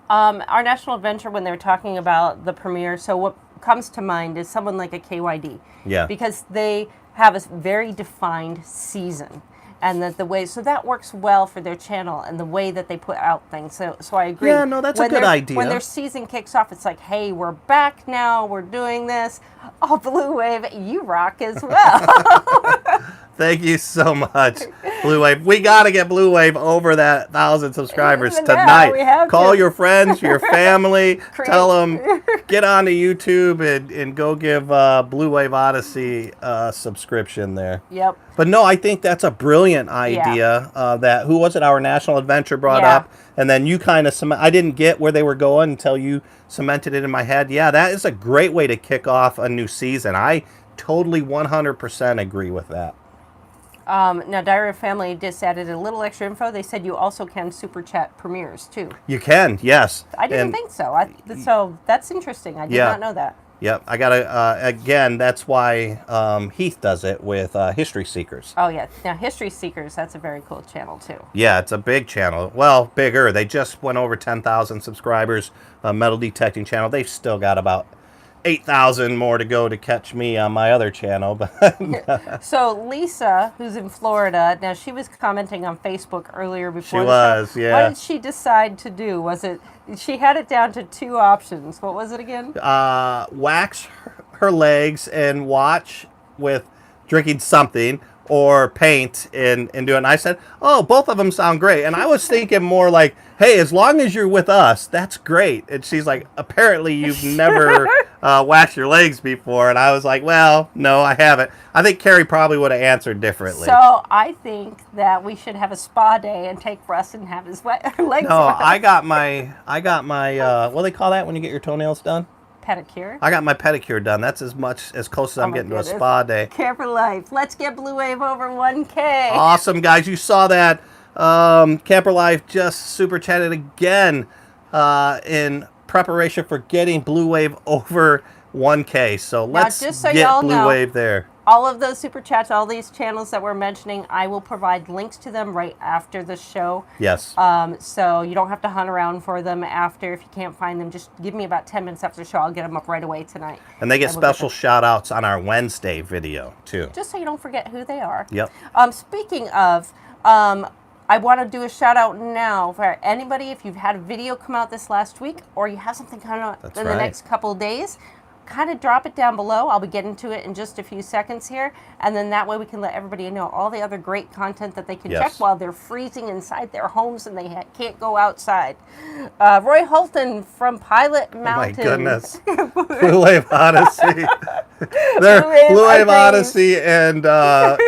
Our National Venture, when they were talking about the premiere, so what comes to mind is someone like a KYD. Yeah. Because they have a very defined season. and that the way, so that works well for their channel and the way that they put out things. So I agree. Yeah, no, that's a good idea. When their season kicks off, it's like, hey, we're back now, we're doing this. Oh, Blue Wave, you rock as well. Thank you so much, Blue Wave. We got to get Blue Wave over that 1,000 subscribers tonight. We have Call to. your friends, your family. Tell them, get onto YouTube and go give Blue Wave Odyssey a subscription there. Yep. But no, I think that's a brilliant idea that, who was it, Our National Adventure brought up. And then you kind of, I didn't get where they were going until you cemented it in my head. Yeah, that is a great way to kick off a new season. I totally 100% agree with that. Now, Diary of Family just added a little extra info. They said you also can super chat premieres, too. You can, yes. I didn't think so. So that's interesting. I did not know that. Yep. I got to, again, that's why Heath does it with History Seekers. Oh, yeah. Now, History Seekers, that's a very cool channel, too. Yeah, it's a big channel. Well, bigger. They just went over 10,000 subscribers, metal detecting channel. They've still got about 8,000 more to go to catch me on my other channel. But So Lisa, who's in Florida, now she was commenting on Facebook earlier before yeah. What did she decide to do? Was it, she had it down to 2 options. What was it again? Wax her legs and watch with drinking something, or paint and do it. And I said, oh, both of them sound great. And I was thinking more like, hey, as long as you're with us, that's great. And she's like, apparently you've never waxed your legs before. And I was like, well, no, I haven't. I think Kerry probably would have answered differently. So I think that we should have a spa day and take Russ and have his legs waxed. No, I got my what do they call that when you get your toenails done? Pedicure. I got my pedicure done. That's as close as I'm getting to a spa day. Care for life. Let's get Blue Wave over 1K. Awesome, guys. You saw that. Camper Life just super chatted again in preparation for getting Blue Wave over 1K. So let's get Blue Wave there. All of those super chats, all these channels that we're mentioning, I will provide links to them right after the show. Yes. So you don't have to hunt around for them after. If you can't find them, just give me about 10 minutes after the show. I'll get them up right away tonight. And they get special shout outs on our Wednesday video, too. Just so you don't forget who they are. Yep. Speaking of, I want to do a shout out now for anybody. If you've had a video come out this last week, or you have something coming out in the next couple of days, kind of drop it down below. I'll be getting to it in just a few seconds here, and then that way we can let everybody know all the other great content that they can check while they're freezing inside their homes and they can't go outside. Roy Holton from Pilot Mountain. Oh my goodness. Blue Wave Odyssey. Blue Wave Odyssey and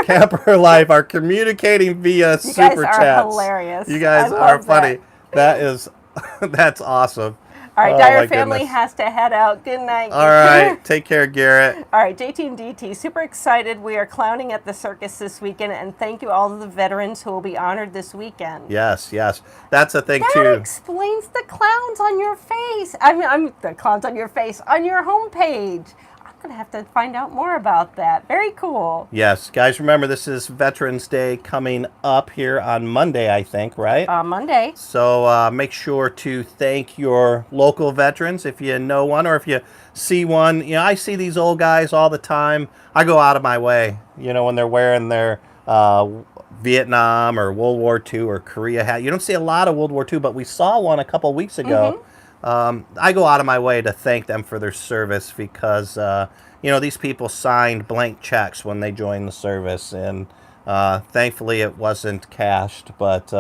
Camper Life are communicating via super chats. You guys are hilarious. You guys are funny. That's awesome. All right, Dire Family has to head out. Good night. All right, take care, Garrett. All right, JT and DT, super excited. We are clowning at the circus this weekend, and thank you all of the veterans who will be honored this weekend. Yes, yes. That's a thing, too. That explains the clowns on your face. I'm the clowns on your face on your homepage. I'm going to have to find out more about that. Very cool. Yes, guys, remember this is Veterans Day coming up here on Monday, I think, right? Monday. So make sure to thank your local veterans if you know one, or if you see one. You know, I see these old guys all the time. I go out of my way, you know, when they're wearing their Vietnam or World War II or Korea hat. You don't see a lot of World War II, but we saw one a couple weeks ago. Mm-hmm. I go out of my way to thank them for their service because, you know, these people signed blank checks when they joined the service, and thankfully it wasn't cashed, but,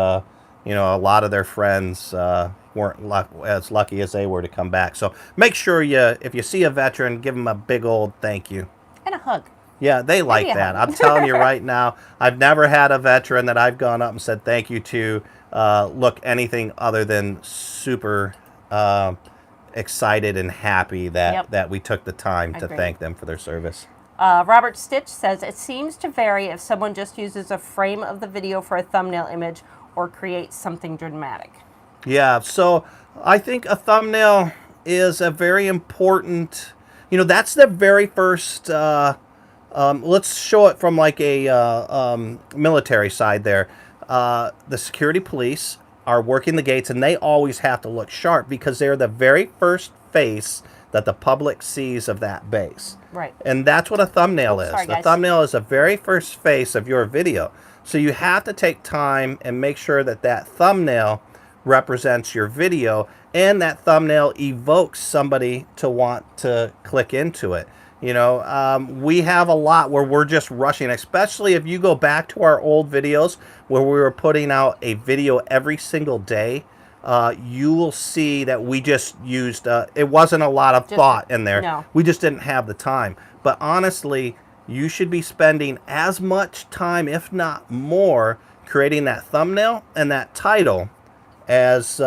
you know, a lot of their friends weren't as lucky as they were to come back. So make sure if you see a veteran, give them a big old thank you. And a hug. Yeah, they like that. I'm telling you right now, I've never had a veteran that I've gone up and said thank you to look anything other than super excited and happy that we took the time to thank them for their service. Robert Stitch says, it seems to vary if someone just uses a frame of the video for a thumbnail image or creates something dramatic. Yeah, so I think a thumbnail is a very important, you know, that's the very first, let's show it from like a military side there. The security police are working the gates, and they always have to look sharp because they're the very first face that the public sees of that base. Right. And that's what a thumbnail is. Sorry, the guys. thumbnail is the very first face of your video. So you have to take time and make sure that that thumbnail represents your video, and that thumbnail evokes somebody to want to click into it. You know, we have a lot where we're just rushing, especially if you go back to our old videos where we were putting out a video every single day. You will see that we just used, it wasn't a lot of thought in there. No. We just didn't have the time. But honestly, you should be spending as much time, if not more, creating that thumbnail and that title as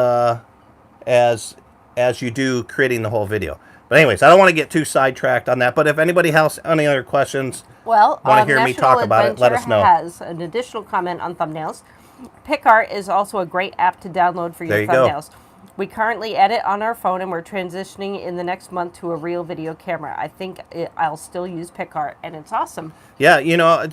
you do creating the whole video. But anyways, I don't want to get too sidetracked on that. But if anybody has any other questions, want to hear me talk about it, let us know. Has an additional comment on thumbnails. PicArt is also a great app to download for your thumbnails. We currently edit on our phone, and we're transitioning in the next month to a real video camera. I think I'll still use PicArt, and it's awesome. Yeah, you know,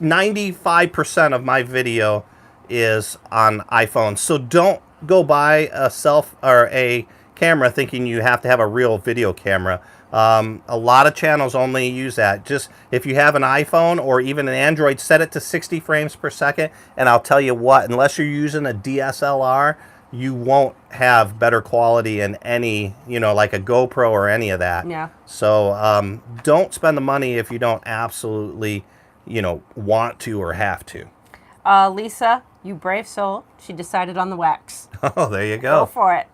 95% of my video is on iPhone, so don't go buy a camera thinking you have to have a real video camera. A lot of channels only use that. Just if you have an iPhone or even an Android, set it to 60 frames per second, and I'll tell you what, unless you're using a DSLR, you won't have better quality in any, you know, like a GoPro or any of that. Yeah. So don't spend the money if you don't absolutely, you know, want to or have to. Lisa, you brave soul, she decided on the wax. Oh, there you go. Go for it.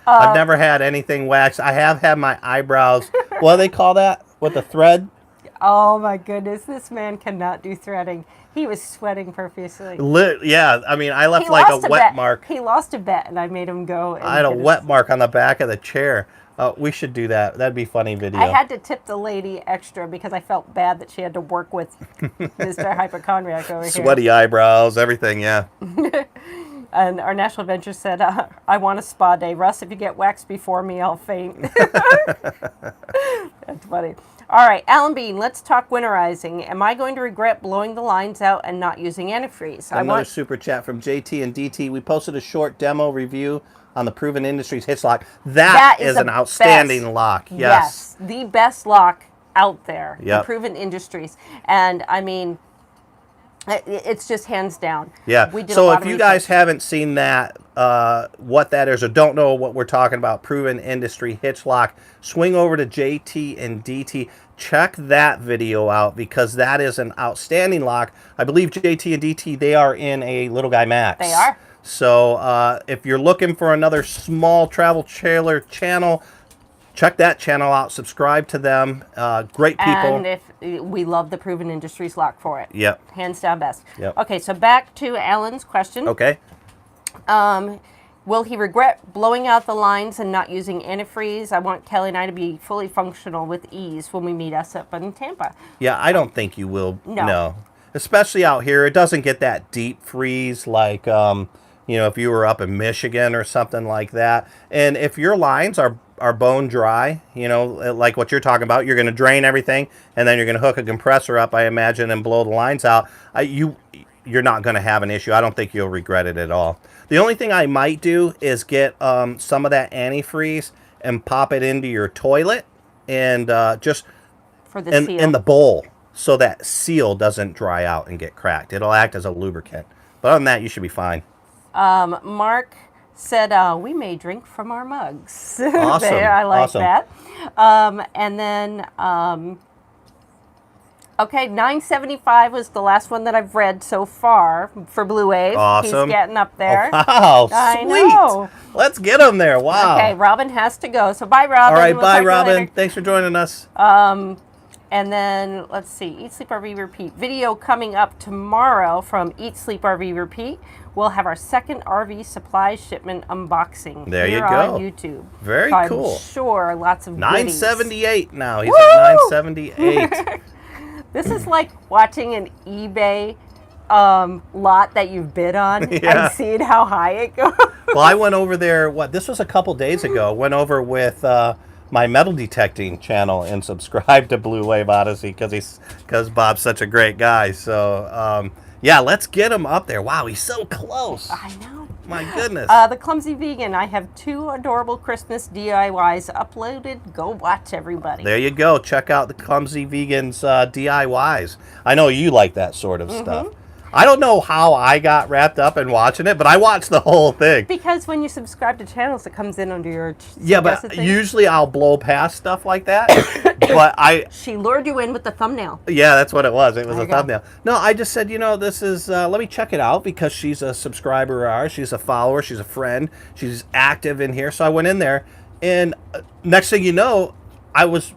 I've never had anything waxed. I have had my eyebrows, what do they call that? With the thread? Oh my goodness, this man cannot do threading. He was sweating profusely. Yeah, I mean, I left like a wet mark. He lost a bet, and I made him go. I had a wet mark on the back of the chair. We should do that. That'd be a funny video. I had to tip the lady extra because I felt bad that she had to work with Mr. Hypochondriac over here. Sweaty eyebrows, everything, yeah. And our National Adventure said, I want a spa day. Russ, if you get waxed before me, I'll faint. That's funny. All right, Alan Bean, let's talk winterizing. Am I going to regret blowing the lines out and not using antifreeze? Another super chat from JT and DT. We posted a short demo review on the Proven Industries hitch lock. That is an outstanding lock. Yes. The best lock out there. Yep. The Proven Industries. And I mean, it's just hands down. Yeah. So if you guys haven't seen that, what that is, or don't know what we're talking about, Proven Industry hitch lock, swing over to JT and DT. Check that video out because that is an outstanding lock. I believe JT and DT, they are in a Little Guy Max. They are. So if you're looking for another small travel trailer channel, check that channel out. Subscribe to them. Great people. And if we love the Proven Industries lock for it. Yep. Hands down best. Yep. Okay, so back to Alan's question. Okay. Will he regret blowing out the lines and not using antifreeze? I want Kelly and I to be fully functional with ease when we meet us up in Tampa. Yeah, I don't think you will. No. Especially out here, it doesn't get that deep freeze like, you know, if you were up in Michigan or something like that. And if your lines are bone dry, you know, like what you're talking about, you're going to drain everything, and then you're going to hook a compressor up, I imagine, and blow the lines out. You're not going to have an issue. I don't think you'll regret it at all. The only thing I might do is get some of that antifreeze and pop it into your toilet and just for the seal. In the bowl so that seal doesn't dry out and get cracked. It'll act as a lubricant. But other than that, you should be fine. Mark said we may drink from our mugs. Awesome. I like that. And then, okay, 975 was the last one that I've read so far for Blue Wave. Awesome. He's getting up there. Oh, wow, I sweet. know. Let's get him there. Wow. Okay, Robin has to go. So bye, Robin. All right, We'll bye, talk to you later. Robin. Thanks for joining us. And then, let's see, Eat, Sleep, RV, Repeat. Video coming up tomorrow from Eat, Sleep, RV, Repeat. We'll have our second RV supply shipment unboxing there here you go. on YouTube. Very so cool. I'm sure lots of 978 goodies. now. He's at 978. This is like watching an eBay lot that you've bid on and seeing how high it goes. Well, I went over there, this was a couple days ago. Went over with my metal detecting channel and subscribed to Blue Wave Odyssey because Bob's such a great guy. So, yeah, let's get him up there. Wow, he's so close. I know. My goodness. The Clumsy Vegan. I have 2 adorable Christmas DIYs uploaded. Go watch, everybody. There you go. Check out the Clumsy Vegan's DIYs. I know you like that sort of stuff. I don't know how I got wrapped up in watching it, but I watched the whole thing. Because when you subscribe to channels, it comes in under your but things. Usually I'll blow past stuff like that. But She lured you in with the thumbnail. Yeah, that's what it was. It was There a you go. thumbnail. No, I just said, this is, let me check it out because she's a subscriber of ours. She's a follower. She's a friend. She's active in here. So I went in there, and next thing you know, I was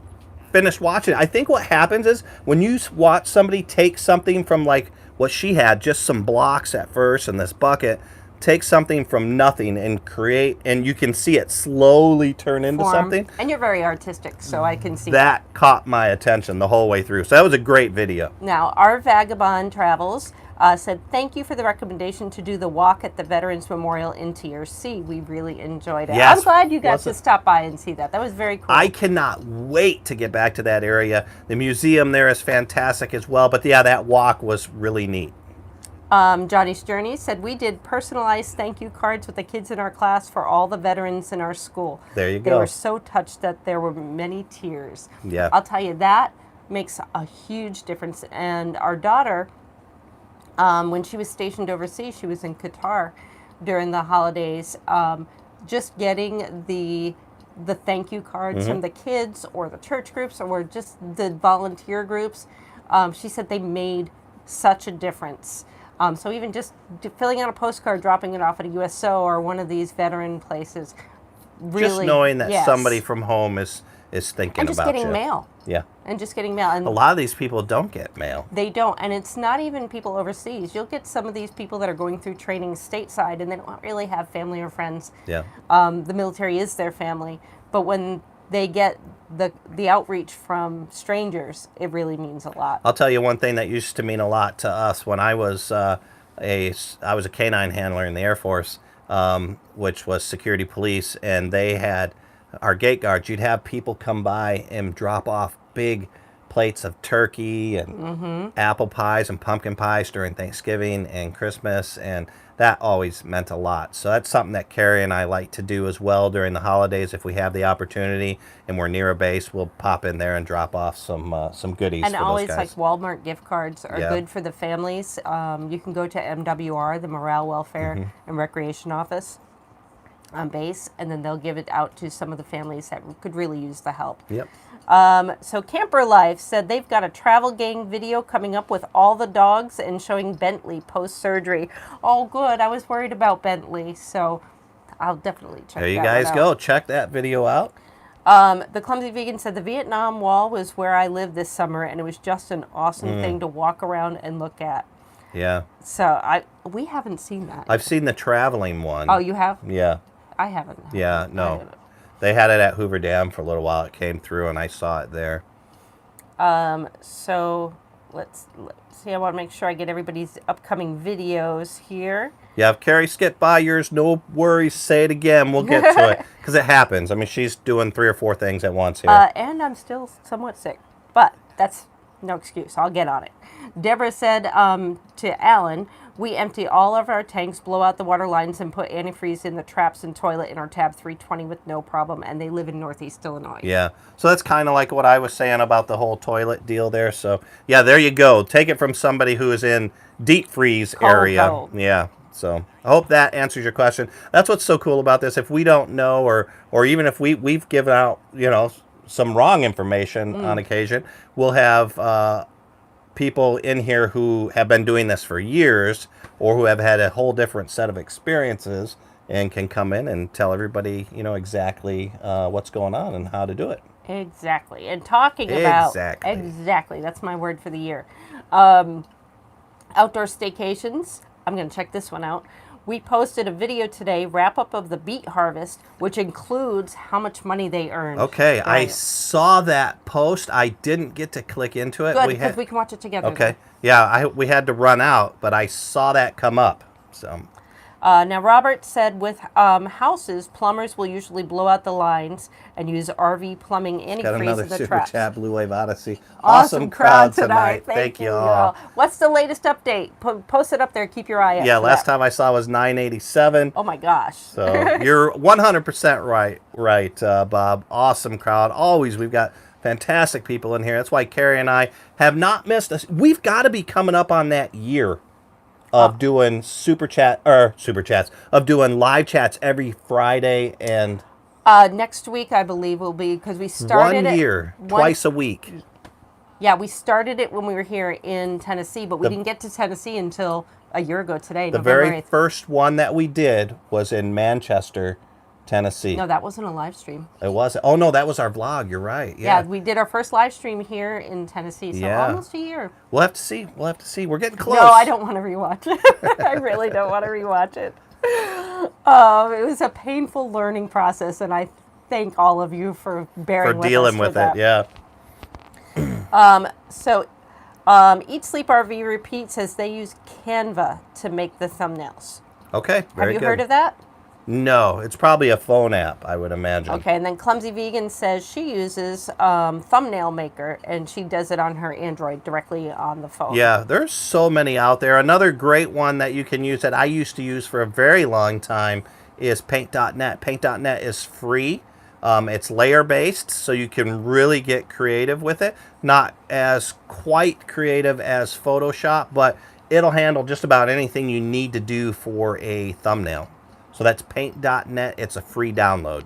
finished watching it. I think what happens is when you watch somebody take something from like what she had, just some blocks at first and this bucket, take something from nothing and create, and you can see it slowly turn into something. And you're very artistic, so I can see that. Caught my attention the whole way through. So that was a great video. Now, our Vagabond Travels said, thank you for the recommendation to do the walk at the Veterans Memorial in TRC. We really enjoyed it. Yes. I'm glad you got to stop by and see that. That was very cool. I cannot wait to get back to that area. The museum there is fantastic as well. But yeah, that walk was really neat. Johnny's Journey said, we did personalized thank you cards with the kids in our class for all the veterans in our school. There you They go. were so touched that there were many tears. Yeah. I'll tell you, that makes a huge difference. And our daughter, when she was stationed overseas, she was in Qatar during the holidays, just getting the thank you cards from the kids or the church groups or just the volunteer groups. She said they made such a difference. So even just filling out a postcard, dropping it off at a USO or one of these veteran places, really, just knowing that yes. somebody from home is thinking and just about getting you. mail. Yeah. And just getting mail. And a lot of these people don't get mail. They don't. And it's not even people overseas. You'll get some of these people that are going through training stateside and they don't really have family or friends. Yeah. The military is their family. But when they get the outreach from strangers, it really means a lot. I'll tell you one thing that used to mean a lot to us when I was I was a canine handler in the Air Force, which was security police, and they had our gate guards. You'd have people come by and drop off big plates of turkey and apple pies and pumpkin pies during Thanksgiving and Christmas, and that always meant a lot. So that's something that Carrie and I like to do as well during the holidays. If we have the opportunity and we're near a base, we'll pop in there and drop off some goodies and for always those guys. like Walmart gift cards are good for the families. You can go to MWR, the Morale, Welfare and Recreation Office on base, and then they'll give it out to some of the families that could really use the help. Yep. So Camper Life said they've got a travel gang video coming up with all the dogs and showing Bentley post-surgery. Oh, good. I was worried about Bentley, so I'll definitely check that out. There you guys go. Check that video out. The Clumsy Vegan said the Vietnam Wall was where I lived this summer, and it was just an awesome thing to walk around and look at. Yeah. So we haven't seen that. I've seen the traveling one. Oh, you have? Yeah. I haven't. Yeah, no. They had it at Hoover Dam for a little while. It came through, and I saw it there. So let's see. I want to make sure I get everybody's upcoming videos here. Yeah, if Carrie skipped by yours, no worries. Say it again. We'll get to it. Because it happens. I mean, she's doing 3 or 4 things at once here. And I'm still somewhat sick. But that's no excuse. I'll get on it. Deborah said to Alan, we empty all of our tanks, blow out the water lines, and put antifreeze in the traps and toilet in our tab 320 with no problem. And they live in Northeast Illinois. Yeah. So that's kind of like what I was saying about the whole toilet deal there. So, yeah, there you go. Take it from somebody who is in deep freeze area. Cold. Yeah. So I hope that answers your question. That's what's so cool about this. If we don't know, or even if we've given out, some wrong information on occasion, we'll have people in here who have been doing this for years or who have had a whole different set of experiences and can come in and tell everybody, exactly what's going on and how to do it. Exactly. And talking about... Exactly. That's my word for the year. Outdoor staycations. I'm going to check this one out. We posted a video today, wrap-up of the beet harvest, which includes how much money they earned. Okay, I saw that post. I didn't get to click into it. Good, because we can watch it together. Okay. Then. Yeah, we had to run out, but I saw that come up. So, Now, Robert said with houses, plumbers will usually blow out the lines and use RV plumbing antifreeze Got another in the super traps. chat, Blue Wave Odyssey. Awesome crowd tonight. Thank you all. What's the latest update? Post it up there. Keep your eye out. Yeah, for last that. time I saw was 987. Oh my gosh. So you're 100% right, Bob. Awesome crowd. Always, we've got fantastic people in here. That's why Kerry and I have not missed us. We've got to be coming up on that year of doing super chats, of doing live chats every Friday and next week, I believe, will be, because we started 1 year, twice a week. Yeah, we started it when we were here in Tennessee, but we didn't get to Tennessee until a year ago today, The November very 8th. first one that we did was in Manchester, Tennessee. No, that wasn't a live stream. It was. Oh, no, that was our vlog. You're right. Yeah, we did our first live stream here in Tennessee, so almost a year. We'll have to see. We're getting close. No, I don't want to rewatch it. I really don't want to rewatch it. It was a painful learning process, and I thank all of you for bearing with us dealing with that. it. Yeah. Eat Sleep RV Repeat says they use Canva to make the thumbnails. Okay. Very Have you good. heard of that? No, it's probably a phone app, I would imagine. Okay, and then Clumsy Vegan says she uses Thumbnail Maker, and she does it on her Android directly on the phone. Yeah, there's so many out there. Another great one that you can use that I used to use for a very long time is Paint.net. Paint.net is free. It's layer-based, so you can really get creative with it. Not as quite creative as Photoshop, but it'll handle just about anything you need to do for a thumbnail. So that's Paint.net. It's a free download.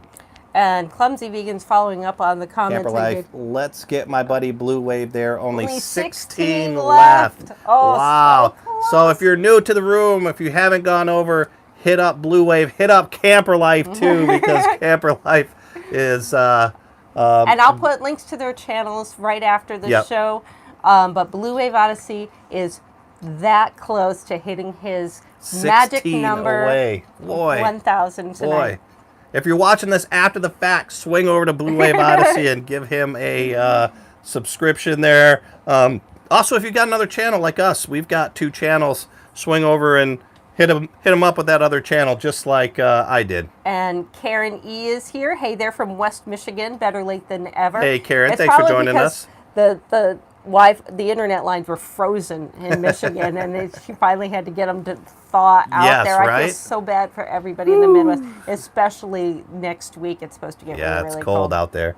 And Clumsy Vegan's following up on the comments. Camper Life, let's get my buddy Blue Wave there. Only 16 left. Oh, wow. So So if you're new to the room, if you haven't gone over, hit up Blue Wave, hit up Camper Life too, because Camper Life is... and I'll put links to their channels right after the show. But Blue Wave Odyssey is that close to hitting his magic number away. Boy. 1,000 tonight. Boy. If you're watching this after the fact, swing over to Blue Wave Odyssey and give him a subscription there. Also, if you've got another channel like us, we've got 2 channels. Swing over and hit him up with that other channel, just like I did. And Karen E is here. Hey, they're from West Michigan. Better late than ever. Hey, Karen, it's thanks for joining us. The internet lines were frozen in Michigan, and she finally had to get them to thaw out there. I feel so bad for everybody in the Midwest, especially next week. It's supposed to get really, really it's cold out there.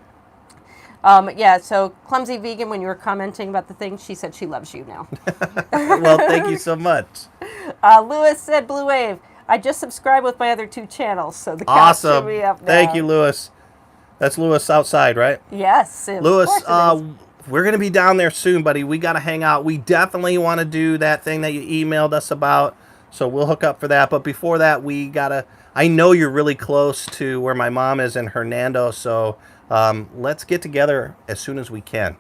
So Clumsy Vegan, when you were commenting about the thing, she said she loves you now. Well, thank you so much. Lewis said, Blue Wave, I just subscribed with my other 2 channels, so the count should be up now. Thank you, Lewis. That's Lewis outside, right? Yes. Lewis, we're going to be down there soon, buddy. We got to hang out. We definitely want to do that thing that you emailed us about, so we'll hook up for that. But before that, we got to... I know you're really close to where my mom is in Hernando, so let's get together as soon as we can.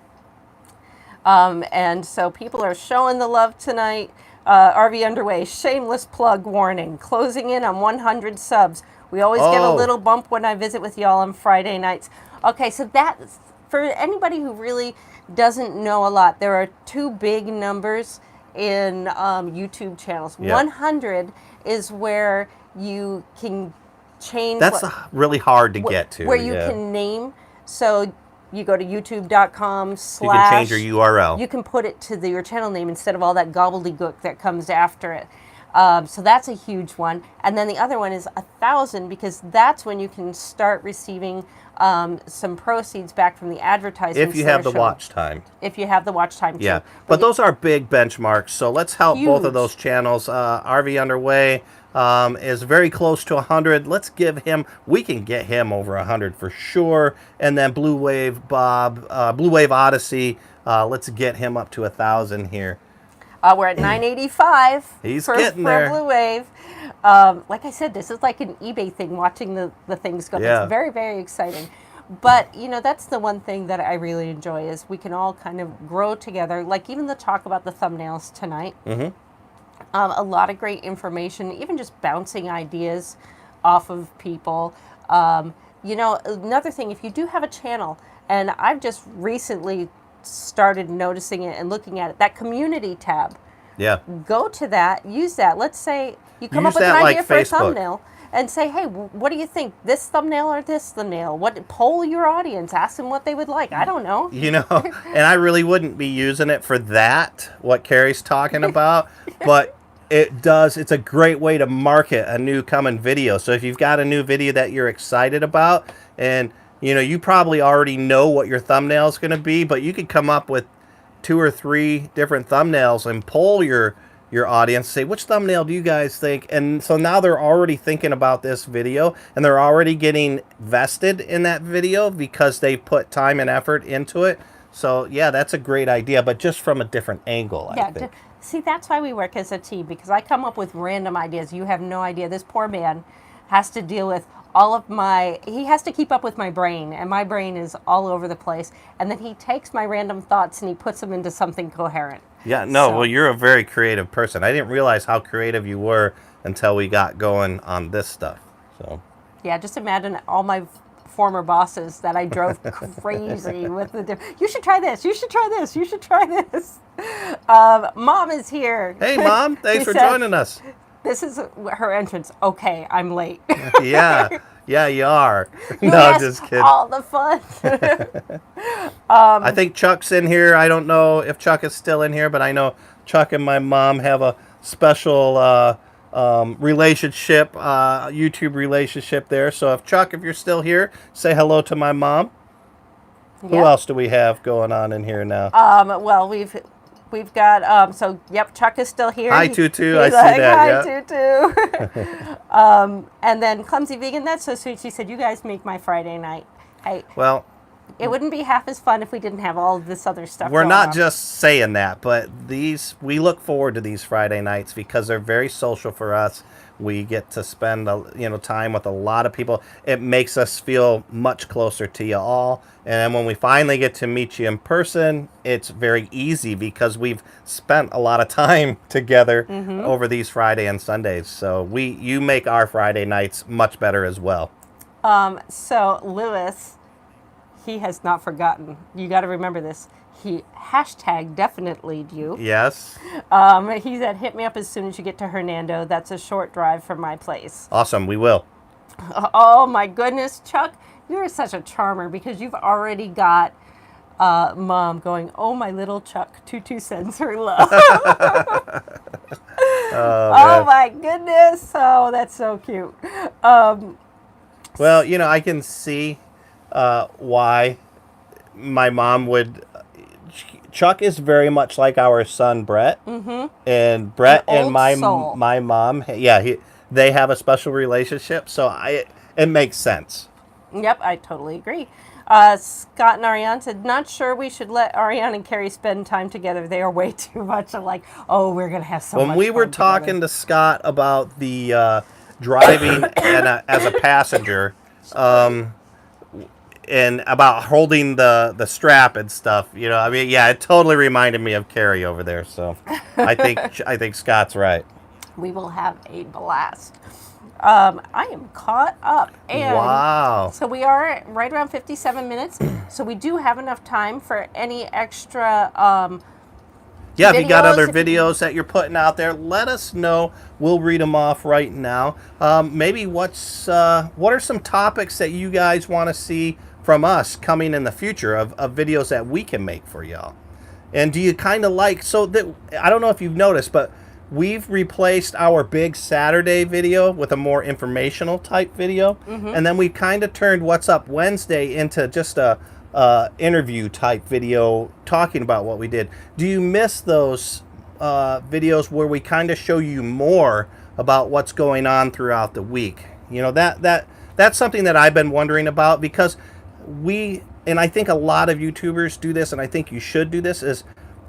And so people are showing the love tonight. RV Underway, shameless plug warning, closing in on 100 subs. We always get a little bump when I visit with y'all on Friday nights. Okay, so that's, for anybody who really doesn't know a lot, there are 2 big numbers in YouTube channels. Yep. 100 is where you can change... That's really hard to get to. Where you can name, so... You go to youtube.com/ You can change your URL. You can put it to your channel name instead of all that gobbledygook that comes after it. So that's a huge one. And then the other one is 1,000, because that's when you can start receiving some proceeds back from the advertisements. If you have the watch time. If you have the watch time, too. Yeah, but those are big benchmarks. So let's help both of those channels. RV Underway is very close to 100. Let's give him, we can get him over 100 for sure. And then Blue Wave Odyssey, let's get him up to 1,000 here. We're at 985. He's getting there. Blue Wave. Like I said, this is like an eBay thing, watching the things go. Yeah. It's very, very exciting. But, that's the one thing that I really enjoy, is we can all kind of grow together. Like even the talk about the thumbnails tonight. Mm-hmm. A lot of great information, even just bouncing ideas off of people. Another thing, if you do have a channel, and I've just recently started noticing it and looking at it, that community tab. Yeah. Go to that, use that. Let's say You come up with an idea for a thumbnail and say, hey, what do you think? This thumbnail or this thumbnail? Poll your audience. Ask them what they would like. I don't know. You know, and I really wouldn't be using it for that, what Kerry's talking about, but it's a great way to market a new coming video. So if you've got a new video that you're excited about, and you know, you probably already know what your thumbnail is going to be, but you could come up with 2 or 3 different thumbnails and poll your audience, say, which thumbnail do you guys think? And so now they're already thinking about this video, and they're already getting vested in that video because they put time and effort into it. So yeah, that's a great idea, but just from a different angle, I think. See, that's why we work as a team, because I come up with random ideas. You have no idea. This poor man has to deal with he has to keep up with my brain, and my brain is all over the place. And then he takes my random thoughts and he puts them into something coherent. Yeah, no, well, you're a very creative person. I didn't realize how creative you were until we got going on this stuff. So yeah, just imagine all my former bosses that I drove crazy with you should try this, you should try this, you should try this. Mom is here. Hey, Mom, thanks for joining us. This is her entrance. Okay, I'm late. Yeah, you are. You no, just kidding. All the fun. I think Chuck's in here. I don't know if Chuck is still in here, but I know Chuck and my mom have a special relationship, YouTube relationship there. So if you're still here, say hello to my mom. Yep. Who else do we have going on in here now? Well, we've got, Chuck is still here. Hi, Tutu. I see that. Hi, Tutu. And then Clumsy Vegan, that's so sweet. She said, you guys make my Friday night. Well, it wouldn't be half as fun if we didn't have all of this other stuff. We're not just saying that, but we look forward to these Friday nights because they're very social for us. We get to spend time with a lot of people. It makes us feel much closer to you all. And then when we finally get to meet you in person, it's very easy because we've spent a lot of time together over these Friday and Sundays. So you make our Friday nights much better as well. So Lewis, he has not forgotten. You got to remember this. He #definitely'd you. Yes. He said, hit me up as soon as you get to Hernando. That's a short drive from my place. Awesome. We will. Oh, my goodness. Chuck, you're such a charmer because you've already got Mom going, oh, my little Chuck, Tutu sends her love. Oh, my goodness. Oh, that's so cute. Well, I can see why my mom would... Chuck is very much like our son Brett, and Brett and my mom. Yeah, they have a special relationship, so it makes sense. Yep, I totally agree. Scott and Ariane said, not sure we should let Ariane and Kerry spend time together. They are way too much alike. Oh, we're gonna have so much fun. When we were talking to Scott about the driving as a passenger. And about holding the strap and stuff, it totally reminded me of Kerry over there. So I think Scott's right. We will have a blast. I am caught up. And wow. So we are right around 57 minutes. So we do have enough time for any extra if you got other videos that you're putting out there, let us know. We'll read them off right now. Maybe what are some topics that you guys want to see from us coming in the future of videos that we can make for y'all? And do you kind of I don't know if you've noticed, but we've replaced our big Saturday video with a more informational type video. And then we kind of turned What's Up Wednesday into just a interview type video talking about what we did. Do you miss those videos where we kind of show you more about what's going on throughout the week? That's something that I've been wondering about, because and I think a lot of YouTubers do this, and I think you should do this,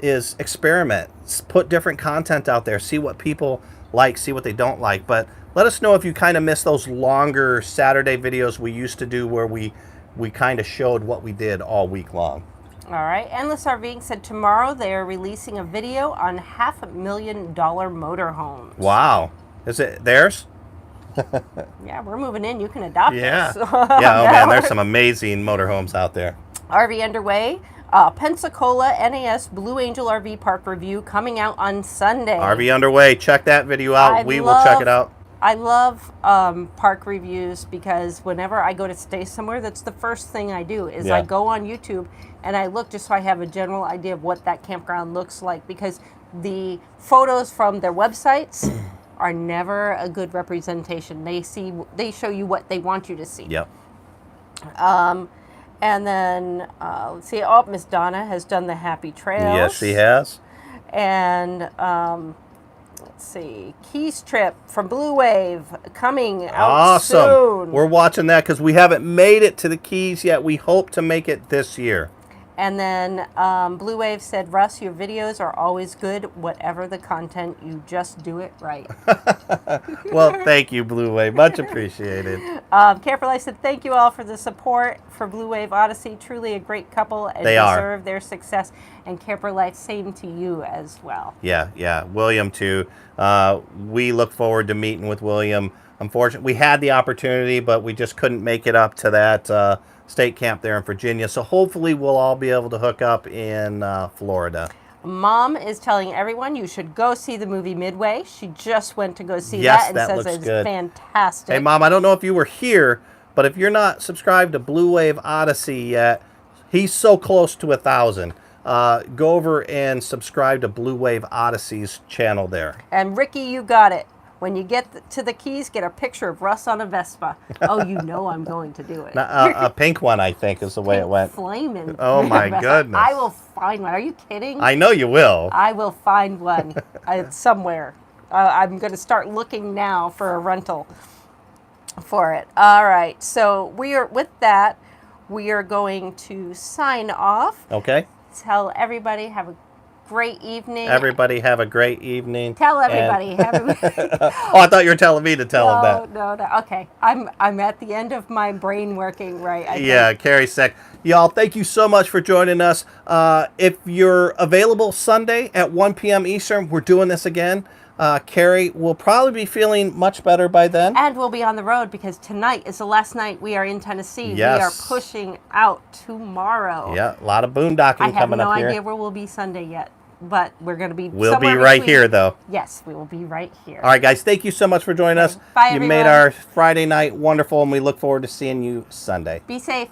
is experiment. Put different content out there, see what people like, see what they don't like. But let us know if you kind of miss those longer Saturday videos we used to do where we kind of showed what we did all week long. All right. Endless RVing said tomorrow they are releasing a video on $500,000 motorhomes. Wow. Is it theirs? Yeah, we're moving in. You can adopt us. Yeah, oh man, there's some amazing motorhomes out there. RV Underway Pensacola NAS Blue Angel RV Park review coming out on Sunday. RV underway. Check that video out. We will check it out. I love park reviews because whenever I go to stay somewhere, that's the first thing I do is I go on YouTube and I look just so I have a general idea of what that campground looks like, because the photos from their websites are never a good representation. They show you what they want you to see. Yep. And then, let's see, Miss Donna has done the Happy Trails. Yes, she has. And, let's see, Keys Trip from Blue Wave coming out soon. We're watching that because we haven't made it to the Keys yet. We hope to make it this year. And then Blue Wave said, Russ, your videos are always good. Whatever the content, you just do it right. Well, thank you, Blue Wave. Much appreciated. Camper Life said, thank you all for the support for Blue Wave Odyssey. Truly a great couple and deserve their success. And Camper Life, same to you as well. Yeah. William, too. We look forward to meeting with William. Unfortunately, we had the opportunity, but we just couldn't make it up to that state camp there in Virginia. So hopefully we'll all be able to hook up in Florida. Mom is telling everyone you should go see the movie Midway. She just went to go see that and says it's fantastic. Hey, Mom, I don't know if you were here, but if you're not subscribed to Blue Wave Odyssey yet, he's so close to 1,000. Go over and subscribe to Blue Wave Odyssey's channel there. And Ricky, you got it. When you get to the Keys, get a picture of Russ on a Vespa. Oh, you know I'm going to do it. A pink one, I think, is the way it went. Flaming. Oh, my goodness. I will find one. Are you kidding? I know you will. I will find one somewhere. I'm going to start looking now for a rental for it. All right. So with that, we are going to sign off. Okay. Tell everybody, have a great evening. Everybody have a great evening. Tell everybody. Oh, I thought you were telling me to tell them that. No. Okay. I'm at the end of my brain working right. Yeah, Carrie's sick. Y'all, thank you so much for joining us. If you're available Sunday at 1 p.m. Eastern, we're doing this again. Carrie will probably be feeling much better by then. And we'll be on the road because tonight is the last night we are in Tennessee. Yes. We are pushing out tomorrow. Yeah, a lot of boondocking coming up here. I have no idea where we'll be Sunday yet, but we're going to be We'll be right here, though. Yes, we will be right here. All right, guys, thank you so much for joining us. Bye, you everyone. made our Friday night wonderful, and we look forward to seeing you Sunday. Be safe.